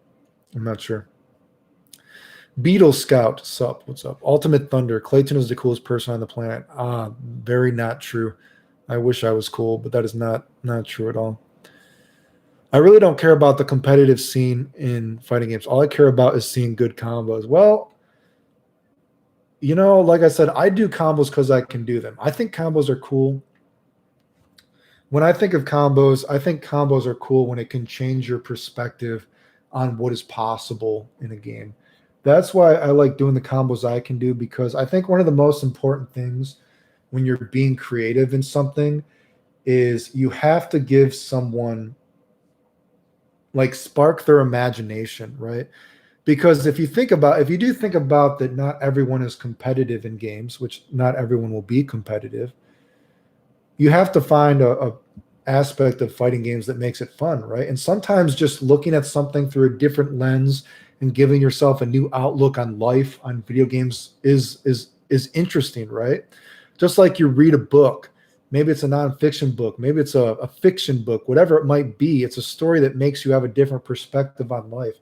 I'm not sure. Beetle Scout, sup? What's up? Ultimate Thunder. Clayton is the coolest person on the planet. Very not true. I wish I was cool, but that is not true at all. I really don't care about the competitive scene in fighting games. All I care about is seeing good combos. Well, like I said, I do combos because I can do them. I think combos are cool. When I think of combos, I think combos are cool when it can change your perspective on what is possible in a game. That's why I like doing the combos I can do, because I think one of the most important things when you're being creative in something is you have to give someone, like, spark their imagination, right? Because if you do think about that not everyone is competitive in games, which not everyone will be competitive, you have to find a aspect of fighting games that makes it fun, right? And sometimes just looking at something through a different lens and giving yourself a new outlook on life, on video games is interesting, right? Just like you read a book. Maybe it's a nonfiction book. Maybe it's a fiction book, whatever it might be. It's a story that makes you have a different perspective on life.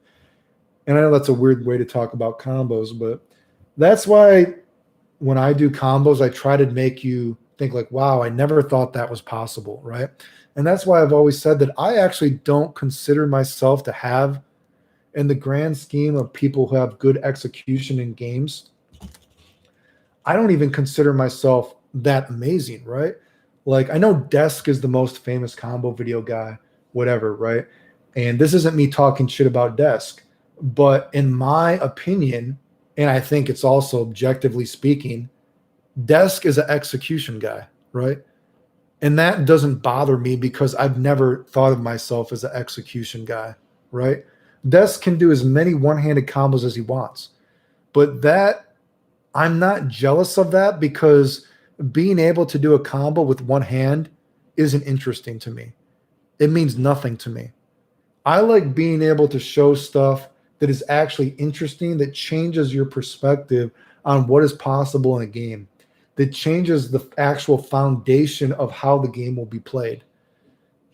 And I know that's a weird way to talk about combos, but that's why when I do combos, I try to make you think like, wow, I never thought that was possible, right? And that's why I've always said that I actually don't consider myself to have, in the grand scheme of people who have good execution in games, I don't even consider myself that amazing, right? Like, I know Desk is the most famous combo video guy, whatever, right? And this isn't me talking shit about Desk, but in my opinion, and I think it's also objectively speaking, Desk is an execution guy, right? And that doesn't bother me because I've never thought of myself as an execution guy, right? Desk can do as many one-handed combos as he wants. But that, I'm not jealous of that, because being able to do a combo with one hand isn't interesting to me. It means nothing to me. I like being able to show stuff that is actually interesting, that changes your perspective on what is possible in a game, that changes the actual foundation of how the game will be played.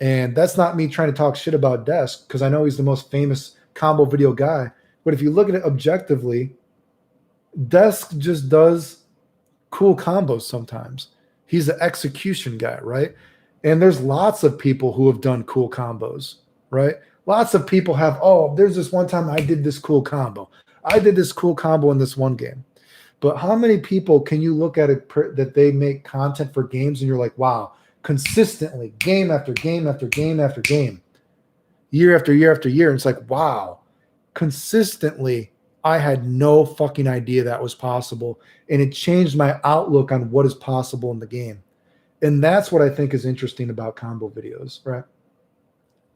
And that's not me trying to talk shit about Desk, because I know he's the most famous combo video guy. But if you look at it objectively, Desk just does cool combos sometimes. He's an execution guy, right? And there's lots of people who have done cool combos, right? Lots of people have, oh, there's this one time I did this cool combo. I did this cool combo in this one game. But how many people can you look at it that they make content for games and you're like, wow, consistently, game after game after game after game, year after year after year. And it's like, wow, consistently, I had no fucking idea that was possible. And it changed my outlook on what is possible in the game. And that's what I think is interesting about combo videos, right?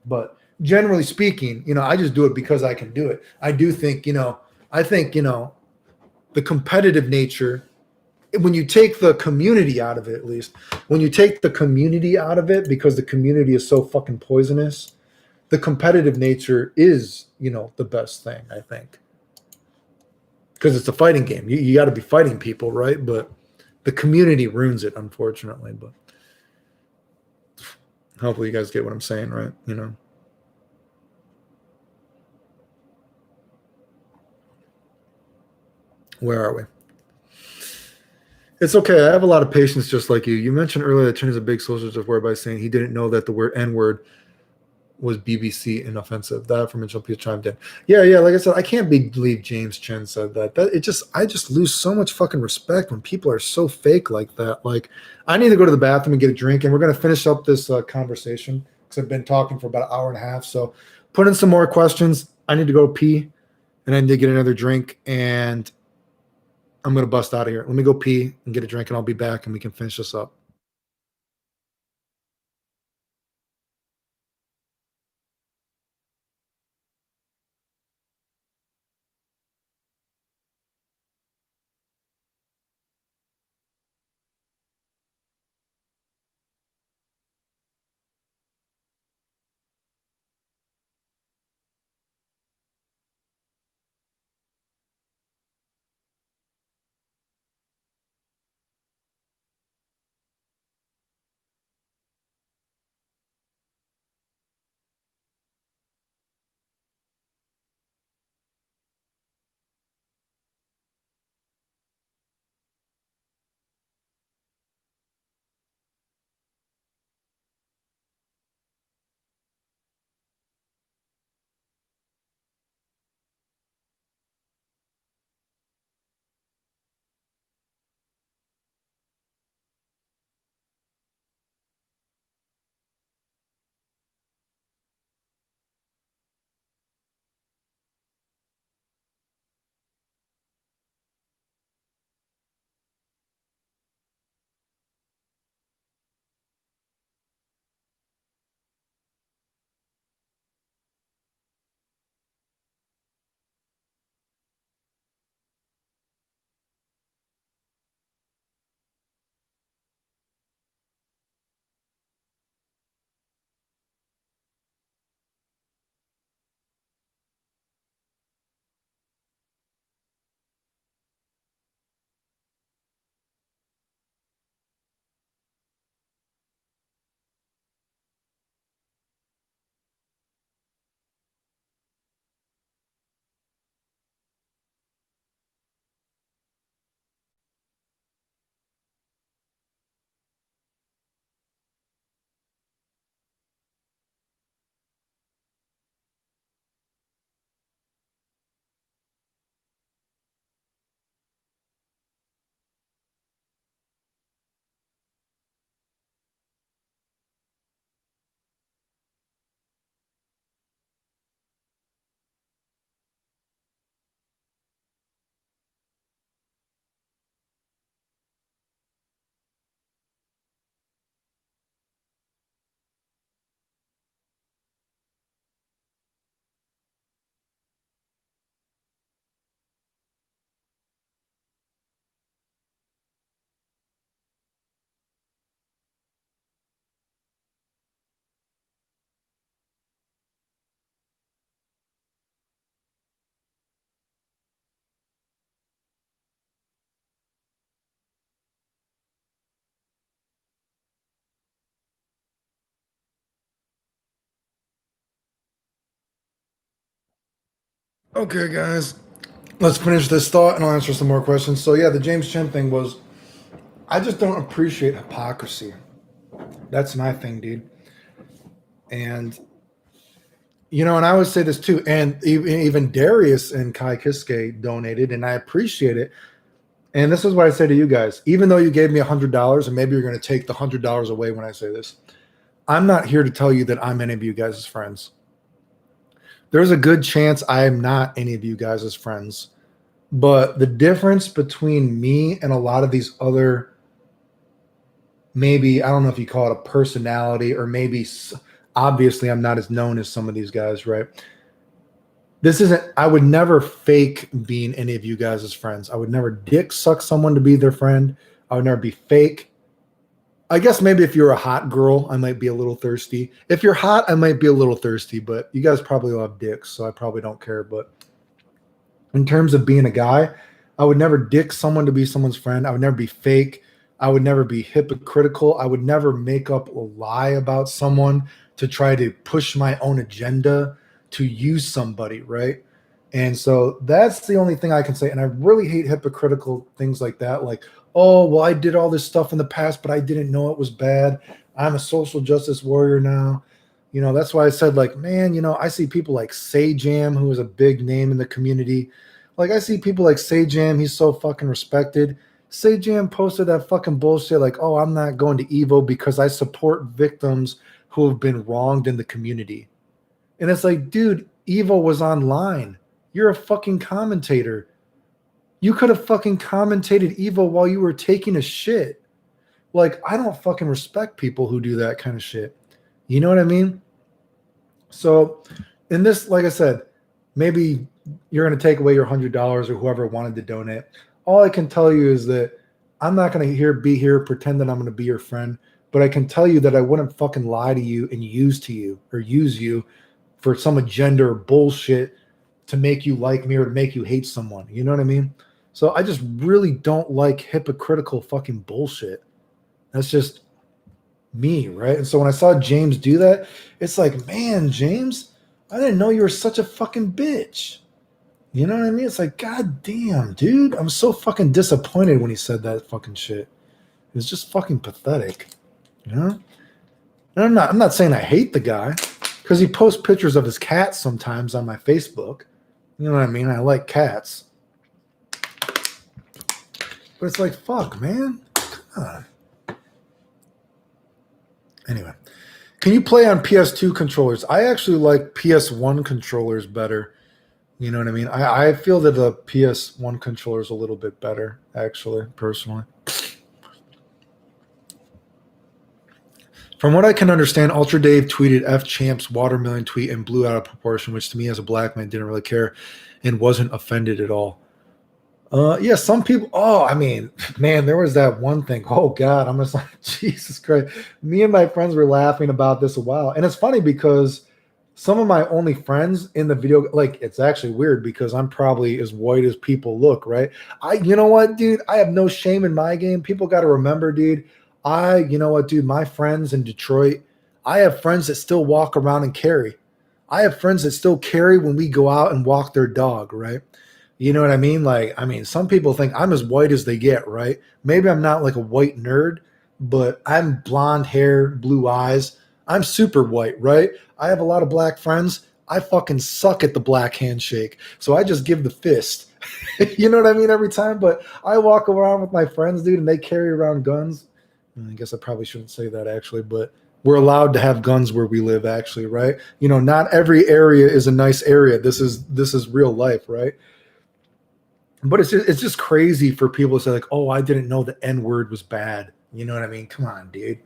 But generally speaking, I just do it because I can do it. I do think, the competitive nature, when you take the community out of it, at least, when you take the community out of it, because the community is so fucking poisonous, the competitive nature is, the best thing, I think. Because it's a fighting game. You got to be fighting people, right? But the community ruins it, unfortunately. But hopefully you guys get what I'm saying, right? Where are we? It's okay. I have a lot of patience just like you. You mentioned earlier that Chin is a big social justice word by saying he didn't know that the word N-word was BBC inoffensive. That from Mitchell P chimed in. Yeah. Like I said, I can't believe James Chen said that. I just lose so much fucking respect when people are so fake like that. Like, I need to go to the bathroom and get a drink, and we're gonna finish up this conversation because I've been talking for about an hour and a half. So, put in some more questions. I need to go pee, and I need to get another drink, and I'm gonna bust out of here. Let me go pee and get a drink, and I'll be back, and we can finish this up. Okay, guys, let's finish this thought, and I'll answer some more questions. So yeah, the James Chen thing was, I just don't appreciate hypocrisy. That's my thing, dude. And and I would say this too. And even Darius and Kai Kiske donated, and I appreciate it. And this is what I say to you guys: even though you gave me $100, and maybe you're going to take the $100 away when I say this, I'm not here to tell you that I'm any of you guys' friends. There's a good chance I am not any of you guys' friends. But the difference between me and a lot of these other maybe, I don't know if you call it a personality, or maybe obviously I'm not as known as some of these guys, right? This isn't, I would never fake being any of you guys as friends. I would never dick suck someone to be their friend. I would never be fake. I guess maybe if you're a hot girl, I might be a little thirsty. If you're hot, I might be a little thirsty, but you guys probably love dicks, so I probably don't care. But in terms of being a guy, I would never dick someone to be someone's friend. I would never be fake. I would never be hypocritical. I would never make up a lie about someone to try to push my own agenda to use somebody, right? And so that's the only thing I can say. And I really hate hypocritical things like that. Like, oh, well, I did all this stuff in the past, but I didn't know it was bad. I'm a social justice warrior now. You know, that's why I said, like, man, you know, I see people like Jam, who is a big name in the community. Like, I see people like Jam. He's so fucking respected. Jam posted that fucking bullshit like, oh, I'm not going to Evo because I support victims who have been wronged in the community. And it's like, dude, Evo was online. You're a fucking commentator. You could have fucking commentated Evo while you were taking a shit. Like, I don't fucking respect people who do that kind of shit. You know what I mean? So in this, like I said, maybe you're going to take away your $100 or whoever wanted to donate. All I can tell you is that I'm not going to be here, pretend that I'm going to be your friend, but I can tell you that I wouldn't fucking lie to you and use you for some agenda or bullshit to make you like me or to make you hate someone. You know what I mean? So I just really don't like hypocritical fucking bullshit. That's just me, right? And so when I saw James do that, it's like, man, James, I didn't know you were such a fucking bitch. You know what I mean? It's like, god damn, dude. I'm so fucking disappointed when he said that fucking shit. It was just fucking pathetic. You know? And I'm not saying I hate the guy, because he posts pictures of his cats sometimes on my Facebook. You know what I mean? I like cats. But it's like, fuck, man. Come on. Anyway, can you play on PS2 controllers? I actually like PS1 controllers better. You know what I mean? I feel that the PS1 controller is a little bit better, actually, personally. From what I can understand, Ultra Dave tweeted F Champ's watermelon tweet and blew out of proportion, which to me as a black man didn't really care and wasn't offended at all. Yeah, some people. Oh, I mean, man, there was that one thing. Oh God, I'm just like, Jesus Christ. Me and my friends were laughing about this a while, and it's funny because some of my only friends in the video, like, it's actually weird because I'm probably as white as people look, right? You know what, dude? I have no shame in my game. People got to remember, dude. You know what, dude? My friends in Detroit, I have friends that still walk around and carry. I have friends that still carry when we go out and walk their dog, right? You know what I mean? Like, I mean, some people think I'm as white as they get, right? Maybe I'm not like a white nerd, but I'm blonde hair, blue eyes. I'm super white, right? I have a lot of black friends. I fucking suck at the black handshake. So I just give the fist. You know what I mean? Every time. But I walk around with my friends, dude, and they carry around guns. I guess I probably shouldn't say that actually, but we're allowed to have guns where we live, actually, right? You know, not every area is a nice area. This is real life, right? But it's just crazy for people to say like, oh, I didn't know the N word was bad. You know what I mean? Come on, dude.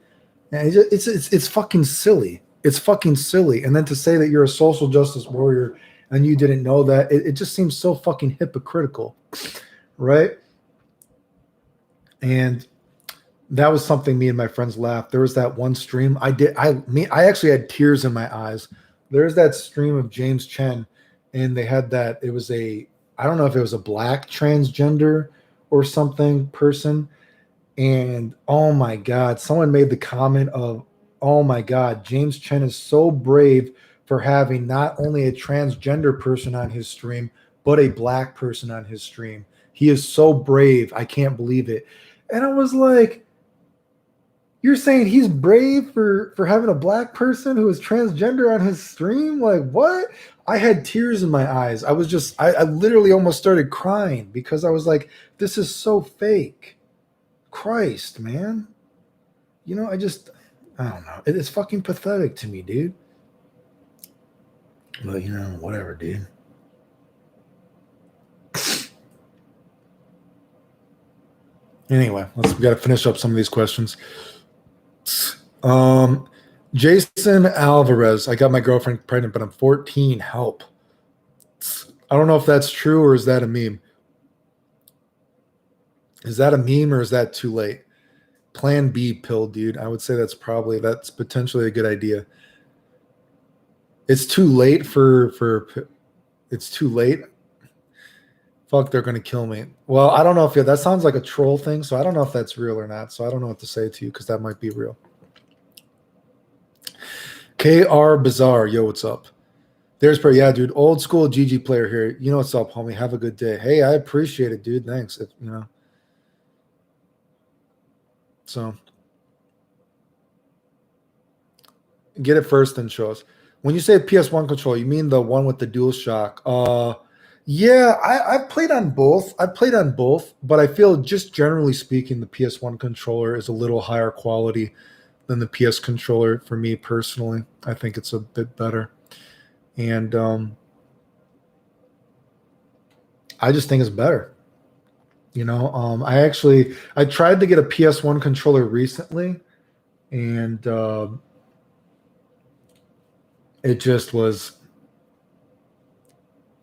Man, it's fucking silly. It's fucking silly. And then to say that you're a social justice warrior and you didn't know that, it just seems so fucking hypocritical, right? And that was something me and my friends laughed. There was that one stream I actually had tears in my eyes. There's that stream of James Chen, and they had that. It was I don't know if it was a black transgender or something person. And oh my God, someone made the comment of, oh my God, James Chen is so brave for having not only a transgender person on his stream, but a black person on his stream. He is so brave. I can't believe it. And I was like, you're saying he's brave for having a black person who is transgender on his stream? Like, what? I had tears in my eyes. I literally almost started crying because I was like, this is so fake. Christ, man. You know, I don't know. It's fucking pathetic to me, dude. But, you know, whatever, dude. Anyway, we got to finish up some of these questions. Jason Alvarez. I got my girlfriend pregnant, but I'm 14. Help. I don't know if that's true or is that a meme. Is that a meme or is that too late? Plan B pill, dude. I would say that's potentially a good idea. It's too late it's too late. Fuck, they're gonna kill me. Well, I don't know if that sounds like a troll thing, so I don't know if that's real or not. So I don't know what to say to you because that might be real. KR Bizarre, yo, what's up? There's yeah, dude. Old school GG player here. You know what's up, homie. Have a good day. Hey, I appreciate it, dude. Thanks. So get it first, then show us. When you say PS1 controller, you mean the one with the DualShock? Yeah, I've played on both. But I feel just generally speaking, the PS1 controller is a little higher quality than the PS controller for me personally. I think it's a bit better. And I just think it's better. I tried to get a PS1 controller recently, and it just was,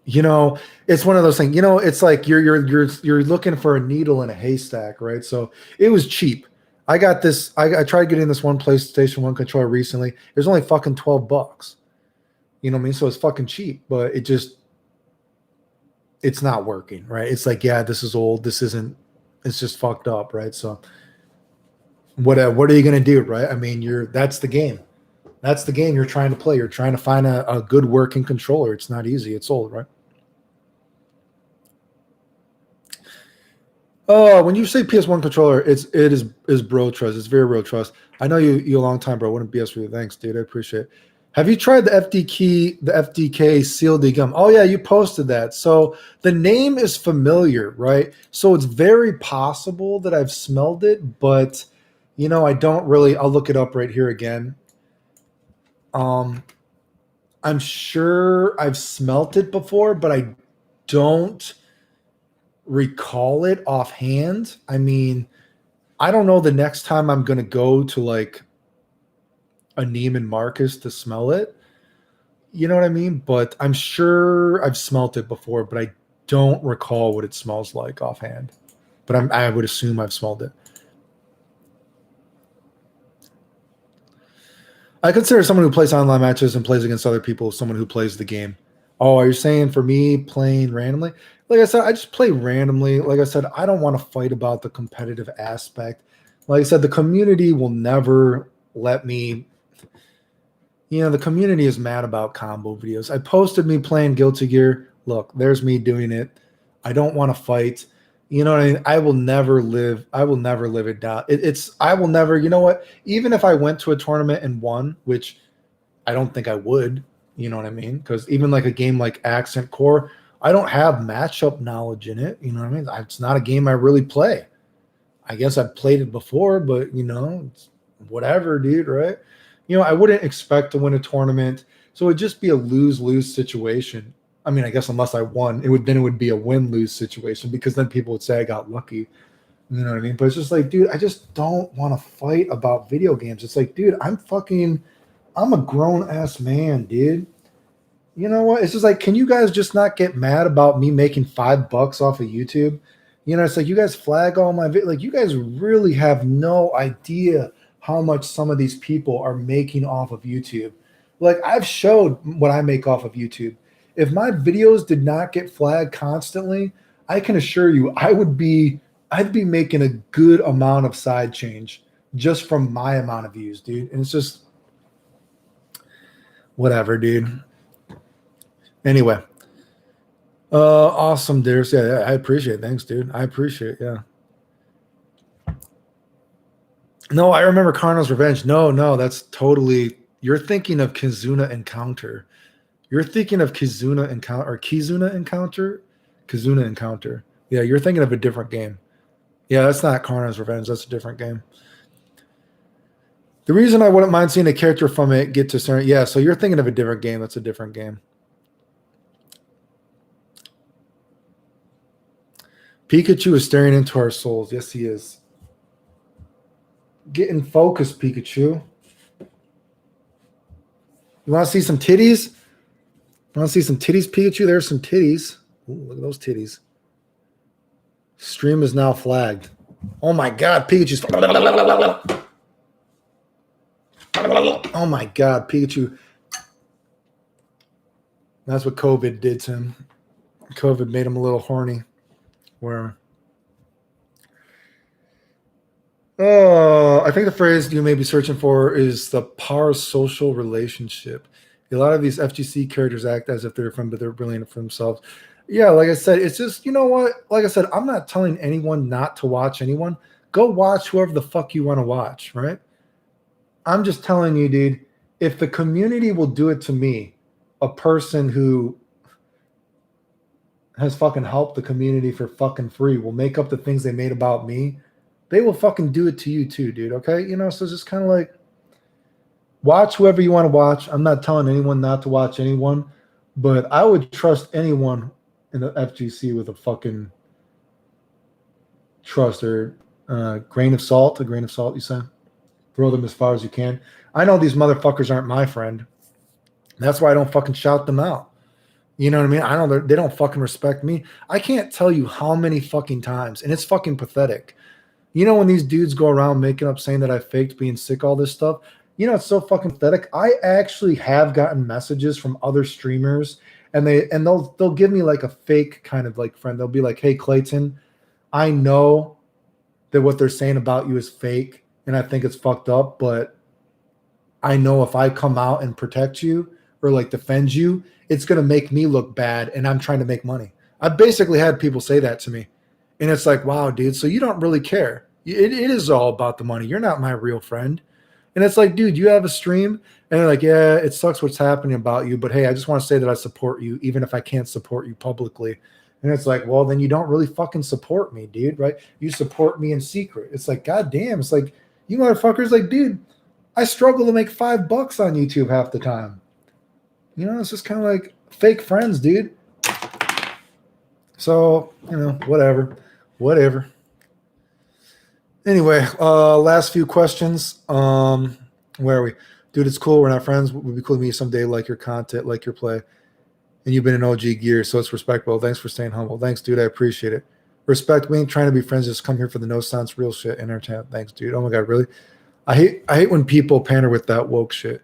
it's one of those things. It's like you're looking for a needle in a haystack, right? So it was cheap. I got this. I tried getting this one PlayStation 1 controller recently. It was only fucking $12. You know what I mean? So it's fucking cheap, but it's not working, right? It's like, yeah, this is old. This isn't. It's just fucked up, right? So what are you gonna do, right? I mean, that's the game. That's the game you're trying to play. You're trying to find a good working controller. It's not easy. It's old, right? Oh, when you say PS1 controller, it is bro trust. It's very bro trust. I know you a long time, bro. Wouldn't BS for you. Thanks, dude. I appreciate it. Have you tried the FDK sealed gum? Oh yeah, you posted that. So the name is familiar, right? So it's very possible that I've smelled it, but I don't really. I'll look it up right here again. I'm sure I've smelt it before, but I don't recall it offhand. I mean, I don't know the next time I'm going to go to like a Neiman Marcus to smell it. You know what I mean? But I'm sure I've smelt it before, but I don't recall what it smells like offhand. But I would assume I've smelled it. I consider someone who plays online matches and plays against other people someone who plays the game. Oh, are you saying for me playing randomly? Like I said, I just play randomly. Like I said, I don't want to fight about the competitive aspect. Like I said, the community will never let me. The community is mad about combo videos. I posted me playing Guilty Gear. Look, there's me doing it. I don't want to fight. You know what I mean? I will never live it down. I will never, you know what? Even if I went to a tournament and won, which I don't think I would, you know what I mean? Because even like a game like Accent Core, I don't have matchup knowledge in it. You know what I mean? It's not a game I really play. I guess I've played it before, but it's whatever, dude, right? I wouldn't expect to win a tournament. So it'd just be a lose-lose situation. I mean, I guess unless I won, it would be a win-lose situation because then people would say I got lucky. You know what I mean? But it's just like, dude, I just don't want to fight about video games. It's like, dude, I'm a grown-ass man, dude. You know what? It's just like, can you guys just not get mad about me making $5 off of YouTube? It's like you guys flag all my like you guys really have no idea how much some of these people are making off of YouTube. Like I've showed what I make off of YouTube. If my videos did not get flagged constantly, I can assure you I'd be making a good amount of side change just from my amount of views, dude. And it's just whatever, dude. Anyway. Awesome, Darius. Yeah, I appreciate it. Thanks, dude. I appreciate it. Yeah. No, I remember Karno's Revenge. No, that's totally. You're thinking of Kizuna Encounter. You're thinking of Kizuna Encounter or Kizuna Encounter? Kizuna Encounter. Yeah, you're thinking of a different game. Yeah, that's not Karno's Revenge. That's a different game. The reason I wouldn't mind seeing a character from it get to certain. Yeah, so you're thinking of a different game. That's a different game. Pikachu is staring into our souls. Yes, he is. Get in focus, Pikachu. You want to see some titties? You want to see some titties, Pikachu? There's some titties. Ooh, look at those titties. Stream is now flagged. Oh my God, Pikachu's. Oh my God, Pikachu. That's what COVID did to him. COVID made him a little horny. Where? Oh, I think the phrase you may be searching for is the parasocial relationship. A lot of these FGC characters act as if they're from, but they're brilliant for themselves. Yeah, like I said, it's just, you know what? Like I said, I'm not telling anyone not to watch anyone. Go watch whoever the fuck you want to watch, right? I'm just telling you, dude, if the community will do it to me, a person who has fucking helped the community for fucking free will make up the things they made about me, they will fucking do it to you too, dude. Okay. You know, so it's just kind of like watch whoever you want to watch. I'm not telling anyone not to watch anyone, but I would trust anyone in the FGC with a fucking trust or grain of salt, you say? Throw them as far as you can. I know these motherfuckers aren't my friend. That's why I don't fucking shout them out. You know what I mean? I know they don't fucking respect me. I can't tell you how many fucking times, and it's fucking pathetic. You know when these dudes go around making up saying that I faked being sick, all this stuff? You know, it's so fucking pathetic. I actually have gotten messages from other streamers, and they'll give me like a fake kind of like friend. They'll be like, "Hey Clayton, I know that what they're saying about you is fake, and I think it's fucked up, but I know if I come out and protect you or like defend you, it's going to make me look bad, and I'm trying to make money." I've basically had people say that to me. And it's like, wow, dude, so you don't really care. It is all about the money. You're not my real friend. And it's like, dude, you have a stream? And they're like, yeah, it sucks what's happening about you. But hey, I just want to say that I support you, even if I can't support you publicly. And it's like, well, then you don't really fucking support me, dude, right? You support me in secret. It's like, God damn. It's like, you motherfuckers, like, dude, I struggle to make $5 on YouTube half the time. You know, it's just kind of like fake friends, dude. So, you know, whatever. Anyway, last few questions. Where are we? Dude, it's cool. We're not friends. Would be cool to meet you someday, like your content, like your play. And you've been in OG gear, so it's respectable. Thanks for staying humble. Thanks, dude. I appreciate it. Respect. We ain't trying to be friends. Just come here for the no sense, real shit, entertainment. Thanks, dude. Oh my God, really? I hate when people pander with that woke shit.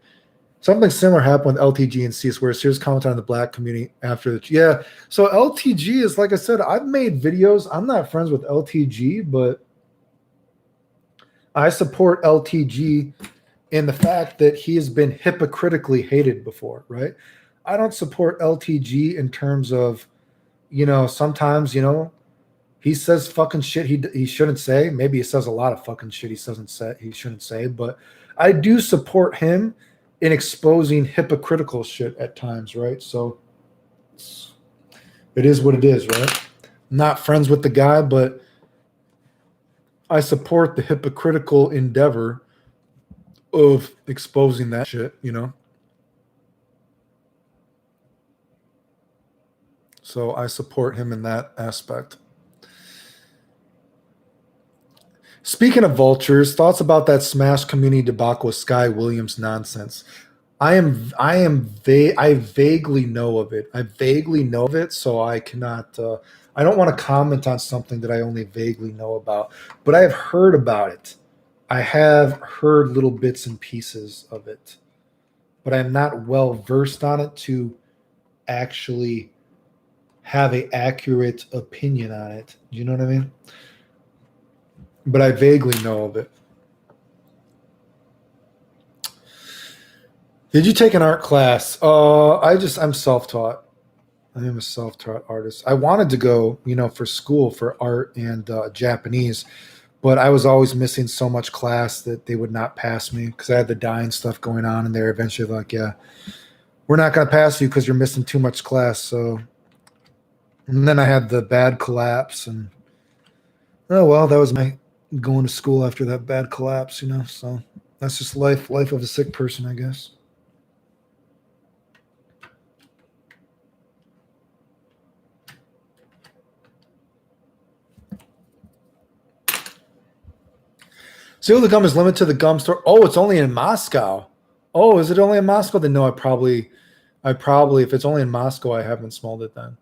Something similar happened with LTG and CS, where serious comment on the black community after the yeah. So LTG is, like I said, I've made videos. I'm not friends with LTG, but I support LTG in the fact that he has been hypocritically hated before, right? I don't support LTG in terms of, you know, sometimes, you know, he says fucking shit he shouldn't say. Maybe he says a lot of fucking shit he shouldn't say, but I do support him in exposing hypocritical shit at times, right? So it is what it is, right? I'm not friends with the guy, but I support the hypocritical endeavor of exposing that shit, you know? So I support him in that aspect. Speaking of vultures, thoughts about that Smash community debacle with Sky Williams nonsense? I vaguely know of it. I vaguely know of it, so I cannot. I don't want to comment on something that I only vaguely know about, but I have heard about it. I have heard little bits and pieces of it, but I'm not well versed on it to actually have a accurate opinion on it. Do you know what I mean? But I vaguely know of it. Did you take an art class? I'm self-taught. I am a self-taught artist. I wanted to go, you know, for school for art and Japanese, but I was always missing so much class that they would not pass me because I had the dying stuff going on, and they're eventually like, yeah, we're not going to pass you because you're missing too much class. So, and then I had the bad collapse, and oh well, that was my going to school after that bad collapse, you know. So that's just life of a sick person, I guess. Seal the Gum is limited to the gum store. Oh, it's only in Moscow. Oh, is it only in Moscow? Then no, I probably, if it's only in Moscow, I haven't smelled it then.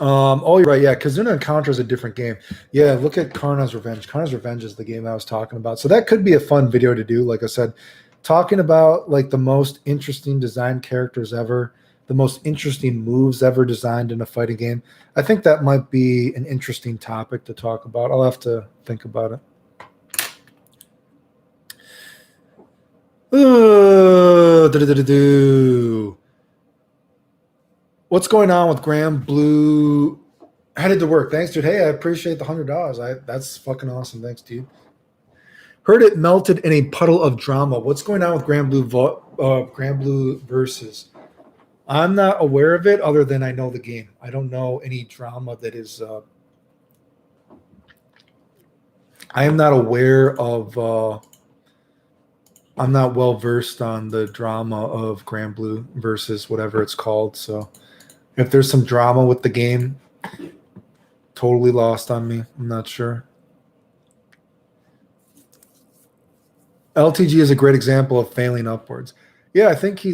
Oh, you're right. Yeah, Kazuna Encounter is a different game. Yeah, look at Karna's Revenge. Karna's Revenge is the game I was talking about. So that could be a fun video to do. Like I said, talking about like the most interesting design characters ever, the most interesting moves ever designed in a fighting game. I think that might be an interesting topic to talk about. I'll have to think about it. What's going on with Graham Blue? Headed to work. Thanks, dude. Hey, I appreciate the $100. That's fucking awesome. Thanks, dude. Heard it melted in a puddle of drama. What's going on with Graham Blue versus? I'm not aware of it other than I know the game. I don't know any drama that is. I am not aware of. I'm not well versed on the drama of Graham Blue versus whatever it's called. So if there's some drama with the game, totally lost on me. I'm not sure. LTG is a great example of failing upwards. Yeah, I think he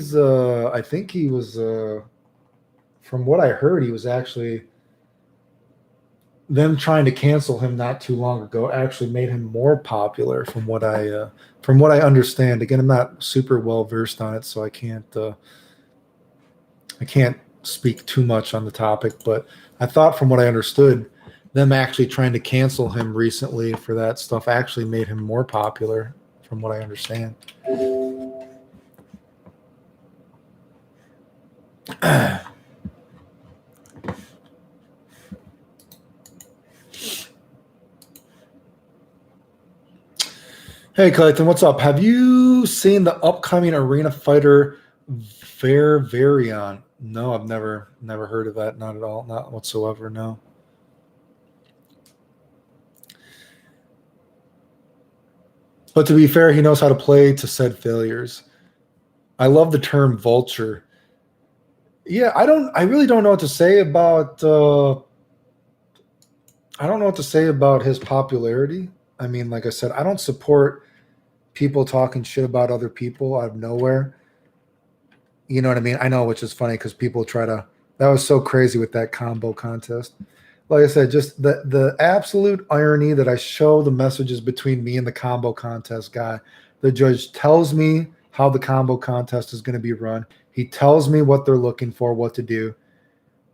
was from what I heard, he was actually them trying to cancel him not too long ago actually made him more popular from what I understand. Again, I'm not super well versed on it, so I can't speak too much on the topic, but I thought from what I understood, them actually trying to cancel him recently for that stuff actually made him more popular from what I understand. Hey, Clayton, what's up? Have you seen the upcoming Arena Fighter Varion? No, I've never heard of that. Not at all. Not whatsoever. No. But to be fair, he knows how to play to said failures. I love the term vulture. Yeah, I really don't know what to say about I don't know what to say about his popularity. I mean, like I said, I don't support people talking shit about other people out of nowhere. You know what I mean? I know, which is funny because people try to. That was so crazy with that combo contest. Like I said, just the absolute irony that I show the messages between me and the combo contest guy. The judge tells me how the combo contest is going to be run. He tells me what they're looking for, what to do.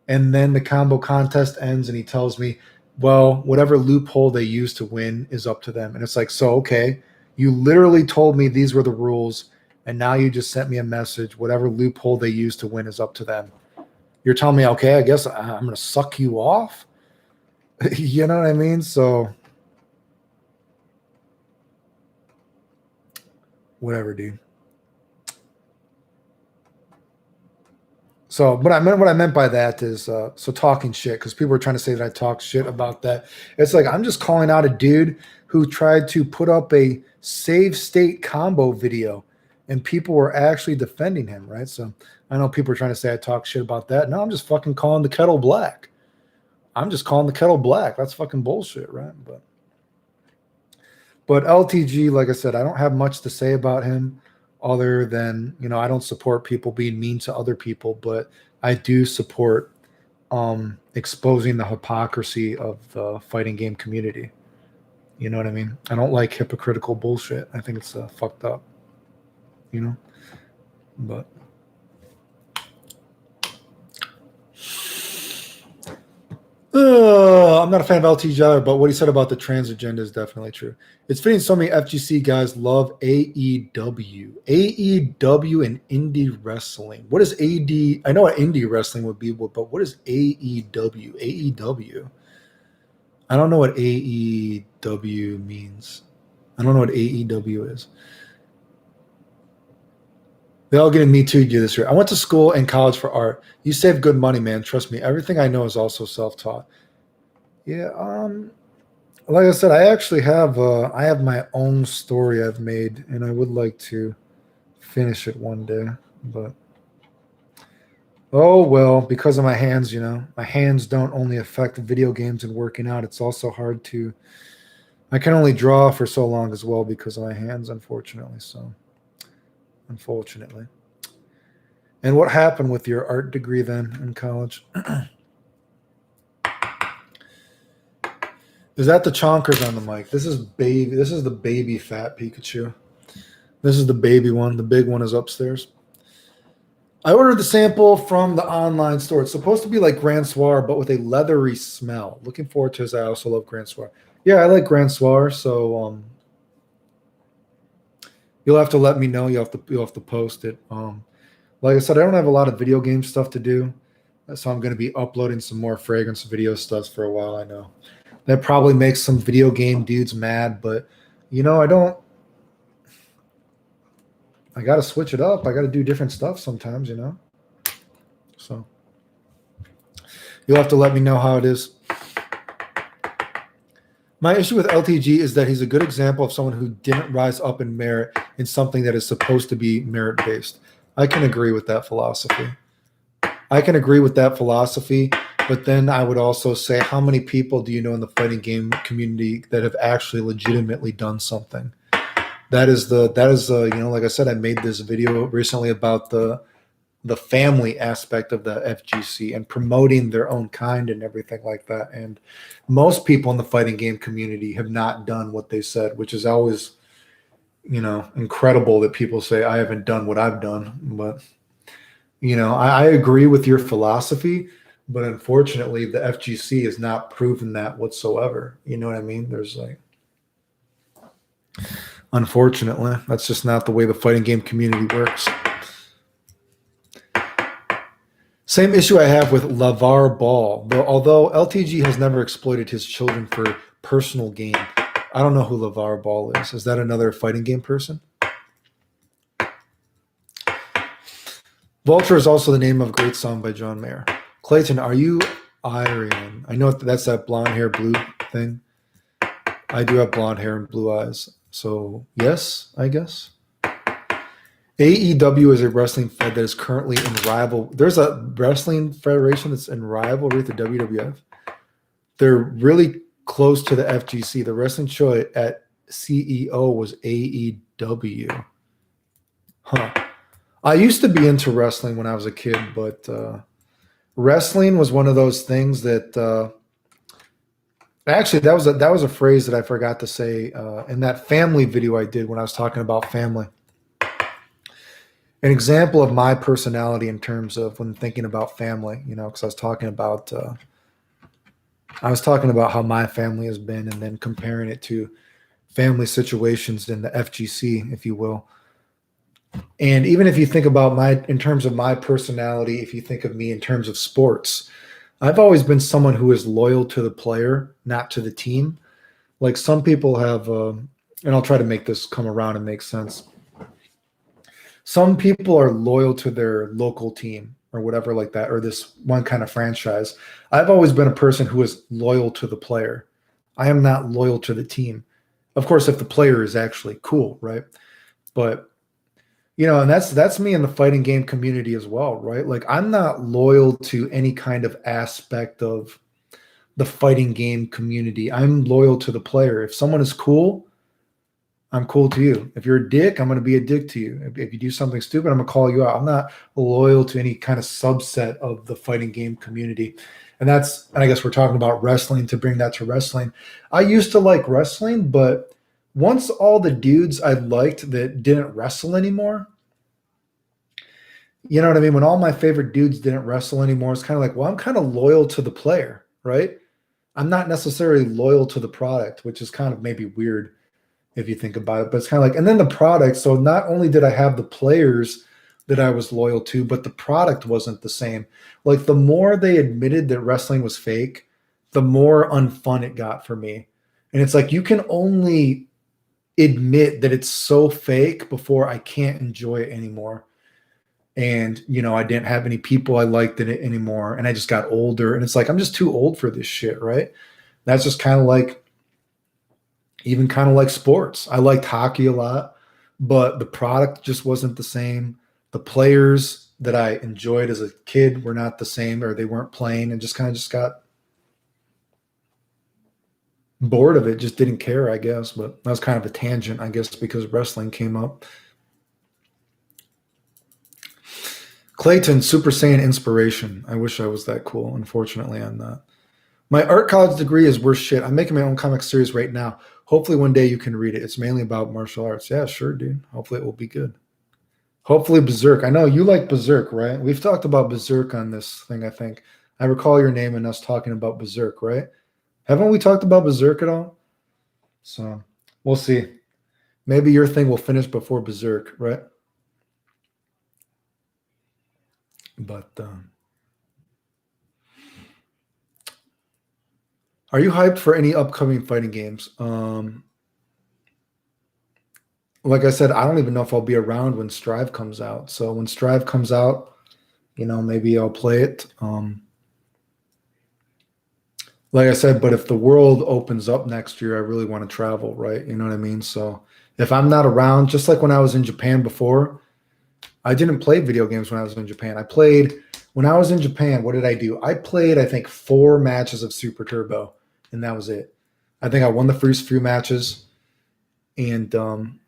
And then the combo contest ends and he tells me, well, whatever loophole they use to win is up to them. And it's like, so, okay, you literally told me these were the rules. And now you just sent me a message. Whatever loophole they use to win is up to them. You're telling me, okay, I guess I'm going to suck you off. You know what I mean? So whatever, dude. So what I meant by that is so talking shit, because people were trying to say that I talk shit about that. It's like I'm just calling out a dude who tried to put up a save state combo video and people were actually defending him, right? So I know people are trying to say I talk shit about that. No, I'm just fucking calling the kettle black. I'm just calling the kettle black. That's fucking bullshit, right? But LTG, like I said, I don't have much to say about him other than, you know, I don't support people being mean to other people, but I do support exposing the hypocrisy of the fighting game community. You know what I mean? I don't like hypocritical bullshit. I think it's fucked up, you know? But I'm not a fan of LTG either, but what he said about the trans agenda is definitely true. It's fitting so many FGC guys love AEW. AEW and indie wrestling. What is AD? I know what indie wrestling would be, but what is AEW? AEW. I don't know what AEW means. I don't know what AEW is. They all getting Me Too this year. I went to school and college for art. You save good money, man. Trust me. Everything I know is also self-taught. Yeah. Like I said, I actually have I have my own story I've made, and I would like to finish it one day. But Oh, well, because of my hands, my hands don't only affect video games and working out. It's also hard I can only draw for so long as well because of my hands, unfortunately. So, unfortunately. And what happened with your art degree then in college? Is that the chonkers on the mic? This is baby. This is the baby fat Pikachu. This is the baby one. The big one is upstairs. I ordered the sample from the online store. It's supposed to be like Grand Soir, but with a leathery smell. Looking forward to this. I also love Grand Soir. Yeah, I like Grand Soir. So you'll have to let me know. You'll have to post it. Like I said, I don't have a lot of video game stuff to do, so I'm going to be uploading some more fragrance video stuff for a while. I know that probably makes some video game dudes mad, but I don't. I got to switch it up. I got to do different stuff sometimes, So you'll have to let me know how it is. My issue with LTG is that he's a good example of someone who didn't rise up in merit in something that is supposed to be merit-based. I can agree with that philosophy. But then I would also say, how many people do you know in the fighting game community that have actually legitimately done something? That is like I said, I made this video recently about the family aspect of the FGC and promoting their own kind and everything like that. And most people in the fighting game community have not done what they said, which is always, incredible that people say I haven't done what I've done. But, I agree with your philosophy, but unfortunately the FGC has not proven that whatsoever. You know what I mean? There's unfortunately, that's just not the way the fighting game community works. Same issue I have with LeVar Ball, although LTG has never exploited his children for personal gain. I don't know who LeVar Ball is. Is that another fighting game person? Vulture is also the name of a great song by John Mayer. Clayton, are you Aryan? I know that's that blonde hair, blue thing. I do have blonde hair and blue eyes. So, yes, I guess. AEW is a wrestling fed that is currently in rival. There's a wrestling federation that's in rivalry with the WWF. They're really close to the FGC. The wrestling show at CEO was AEW. Huh. I used to be into wrestling when I was a kid, but wrestling was one of those things that actually that was a phrase that I forgot to say in that family video I did when I was talking about family. An example of my personality in terms of when thinking about family, because I was talking about how my family has been, and then comparing it to family situations in the FGC, if you will. And even if you think about in terms of my personality, if you think of me in terms of sports, I've always been someone who is loyal to the player, not to the team. Like some people have, and I'll try to make this come around and make sense. Some people are loyal to their local team or whatever like that, or this one kind of franchise. I've always been a person who is loyal to the player. I am not loyal to the team. Of course, if the player is actually cool, right? But, and that's me in the fighting game community as well, right? Like I'm not loyal to any kind of aspect of the fighting game community. I'm loyal to the player. If someone is cool, I'm cool to you. If you're a dick, I'm going to be a dick to you. If you do something stupid, I'm going to call you out. I'm not loyal to any kind of subset of the fighting game community. And I guess we're talking about wrestling to bring that to wrestling. I used to like wrestling, but once all the dudes I liked that didn't wrestle anymore, you know what I mean? When all my favorite dudes didn't wrestle anymore, it's kind of like, well, I'm kind of loyal to the player, right? I'm not necessarily loyal to the product, which is kind of maybe weird if you think about it, but it's kind of like, and then the product. So not only did I have the players that I was loyal to, but the product wasn't the same. Like the more they admitted that wrestling was fake, the more unfun it got for me. And it's like, you can only admit that it's so fake before I can't enjoy it anymore. And, I didn't have any people I liked in it anymore. And I just got older and it's like, I'm just too old for this shit. Right. That's just kind of like sports. I liked hockey a lot, but the product just wasn't the same. The players that I enjoyed as a kid were not the same, or they weren't playing, and just got bored of it, just didn't care, I guess. But that was kind of a tangent, I guess, because wrestling came up. Clayton, Super Saiyan inspiration. I wish I was that cool. Unfortunately, I'm not. My art college degree is worse shit. I'm making my own comic series right now. Hopefully one day you can read it. It's mainly about martial arts. Yeah, sure, dude. Hopefully it will be good. Hopefully Berserk. I know you like Berserk, right? We've talked about Berserk on this thing, I think. I recall your name and us talking about Berserk, right? Haven't we talked about Berserk at all? So we'll see. Maybe your thing will finish before Berserk, right? But are you hyped for any upcoming fighting games? Like I said, I don't even know if I'll be around when Strive comes out. So when Strive comes out, maybe I'll play it. Like I said, but if the world opens up next year, I really want to travel, right? You know what I mean? So if I'm not around, just like when I was in Japan before, I didn't play video games when I was in Japan. When I was in Japan, what did I do? I played, I think, 4 matches of Super Turbo, and that was it. I think I won the first few matches, and then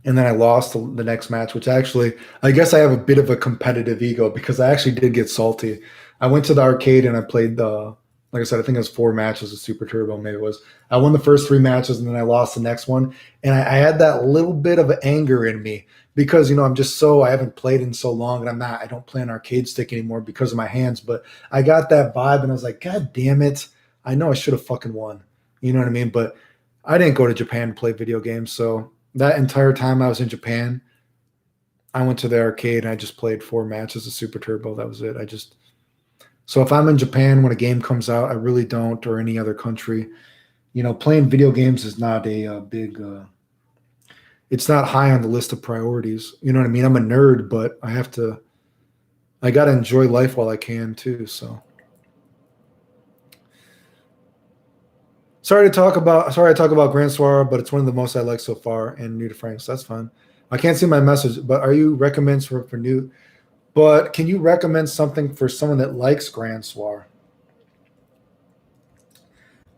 I lost the next match, which actually, I guess I have a bit of a competitive ego because I actually did get salty. I went to the arcade and I played like I said, I think it was 4 matches of Super Turbo, maybe it was. I won the first 3 matches and then I lost the next one. And I had that little bit of anger in me because, I haven't played in so long and I don't play on arcade stick anymore because of my hands. But I got that vibe and I was like, God damn it. I know I should have fucking won. You know what I mean? But I didn't go to Japan to play video games. So that entire time I was in Japan, I went to the arcade and I just played 4 matches of Super Turbo. That was it. So if I'm in Japan when a game comes out, I really don't, or any other country, playing video games is not a big, it's not high on the list of priorities. You know what I mean? I'm a nerd, but I got to enjoy life while I can too. So sorry I talk about Grand Soir, but it's one of the most I like so far and new to Franks. That's fine. I can't see my message, but are you recommends for new? But can you recommend something for someone that likes Grand Soir?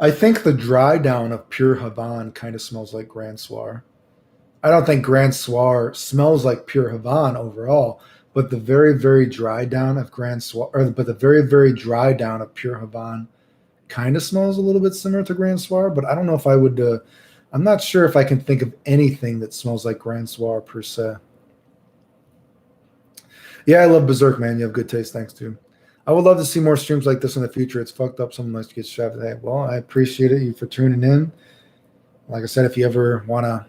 I think the dry down of Pure Havana kind of smells like Grand Soir. I don't think Grand Soir smells like Pure Havana overall, but the very, very dry down of the very, very dry down of Pure Havana kind of smells a little bit similar to Grand Soir, but I don't know if I would. I'm not sure if I can think of anything that smells like Grand Soir per se. Yeah, I love Berserk, man. You have good taste. Thanks, dude. I would love to see more streams like this in the future. It's fucked up. Someone likes to get shafted. Hey, well, I appreciate it. You for tuning in. Like I said, if you ever want to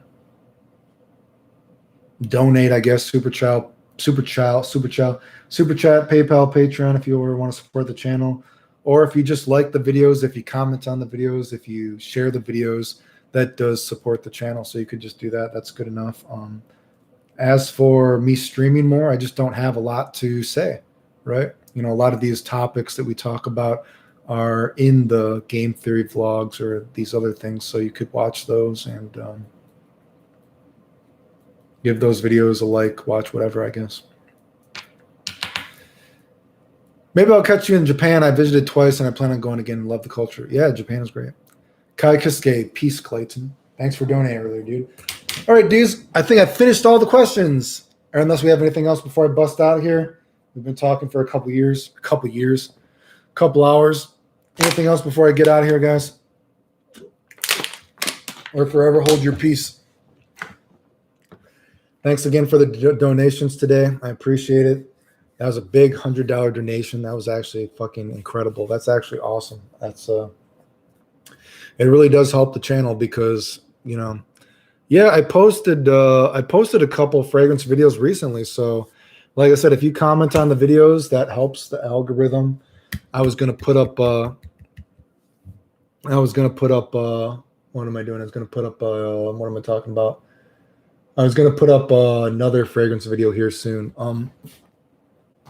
donate, I guess, super chat, PayPal, Patreon, if you ever want to support the channel, or if you just like the videos, if you comment on the videos, if you share the videos, that does support the channel. So you could just do that. That's good enough. As for me streaming more, I just don't have a lot to say, right? A lot of these topics that we talk about are in the game theory vlogs or these other things. So you could watch those and give those videos a like, watch whatever, I guess. Maybe I'll catch you in Japan. I visited twice and I plan on going again. Love the culture. Yeah, Japan is great. Kai Kiske, peace, Clayton. Thanks for donating earlier, dude. All right, dudes. I think I finished all the questions. Or unless we have anything else before I bust out of here. We've been talking for a couple hours. Anything else before I get out of here, guys? Or forever hold your peace. Thanks again for the donations today. I appreciate it. That was a big $100 donation. That was actually fucking incredible. That's actually awesome. It really does help the channel because, yeah, I posted a couple fragrance videos recently. So like I said, if you comment on the videos, that helps the algorithm. I was going to put up what am I doing? I was going to put up what am I talking about? I was going to put up another fragrance video here soon.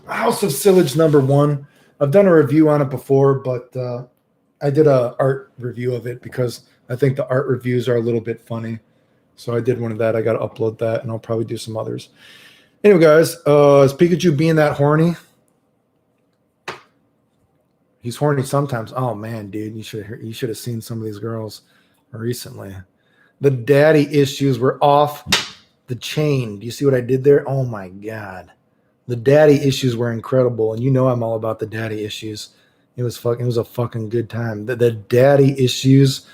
House of Sillage #1. I've done a review on it before, but I did a art review of it because I think the art reviews are a little bit funny. So I did one of that. I got to upload that, and I'll probably do some others. Anyway, guys, is Pikachu being that horny? He's horny sometimes. Oh man, dude, you should have seen some of these girls recently. The daddy issues were off the chain. Do you see what I did there? Oh my god, the daddy issues were incredible, and you know I'm all about the daddy issues. It was a fucking good time. The daddy issues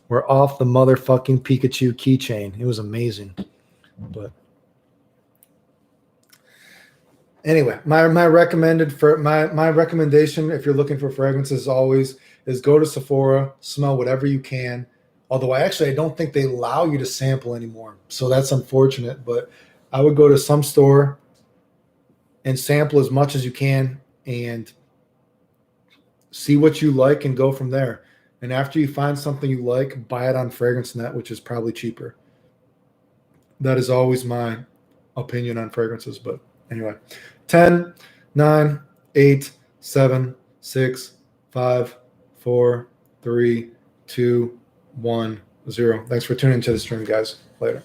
were off the motherfucking Pikachu keychain. It was amazing. But anyway, my recommendation if you're looking for fragrances always is go to Sephora, smell whatever you can. Although I don't think they allow you to sample anymore. So that's unfortunate, but I would go to some store and sample as much as you can and see what you like and go from there. And after you find something you like, buy it on FragranceNet, which is probably cheaper. That is always my opinion on fragrances. But anyway, 10, 9, 8, 7, 6, 5, 4, 3, 2, 1, 0. Thanks for tuning into the stream, guys. Later.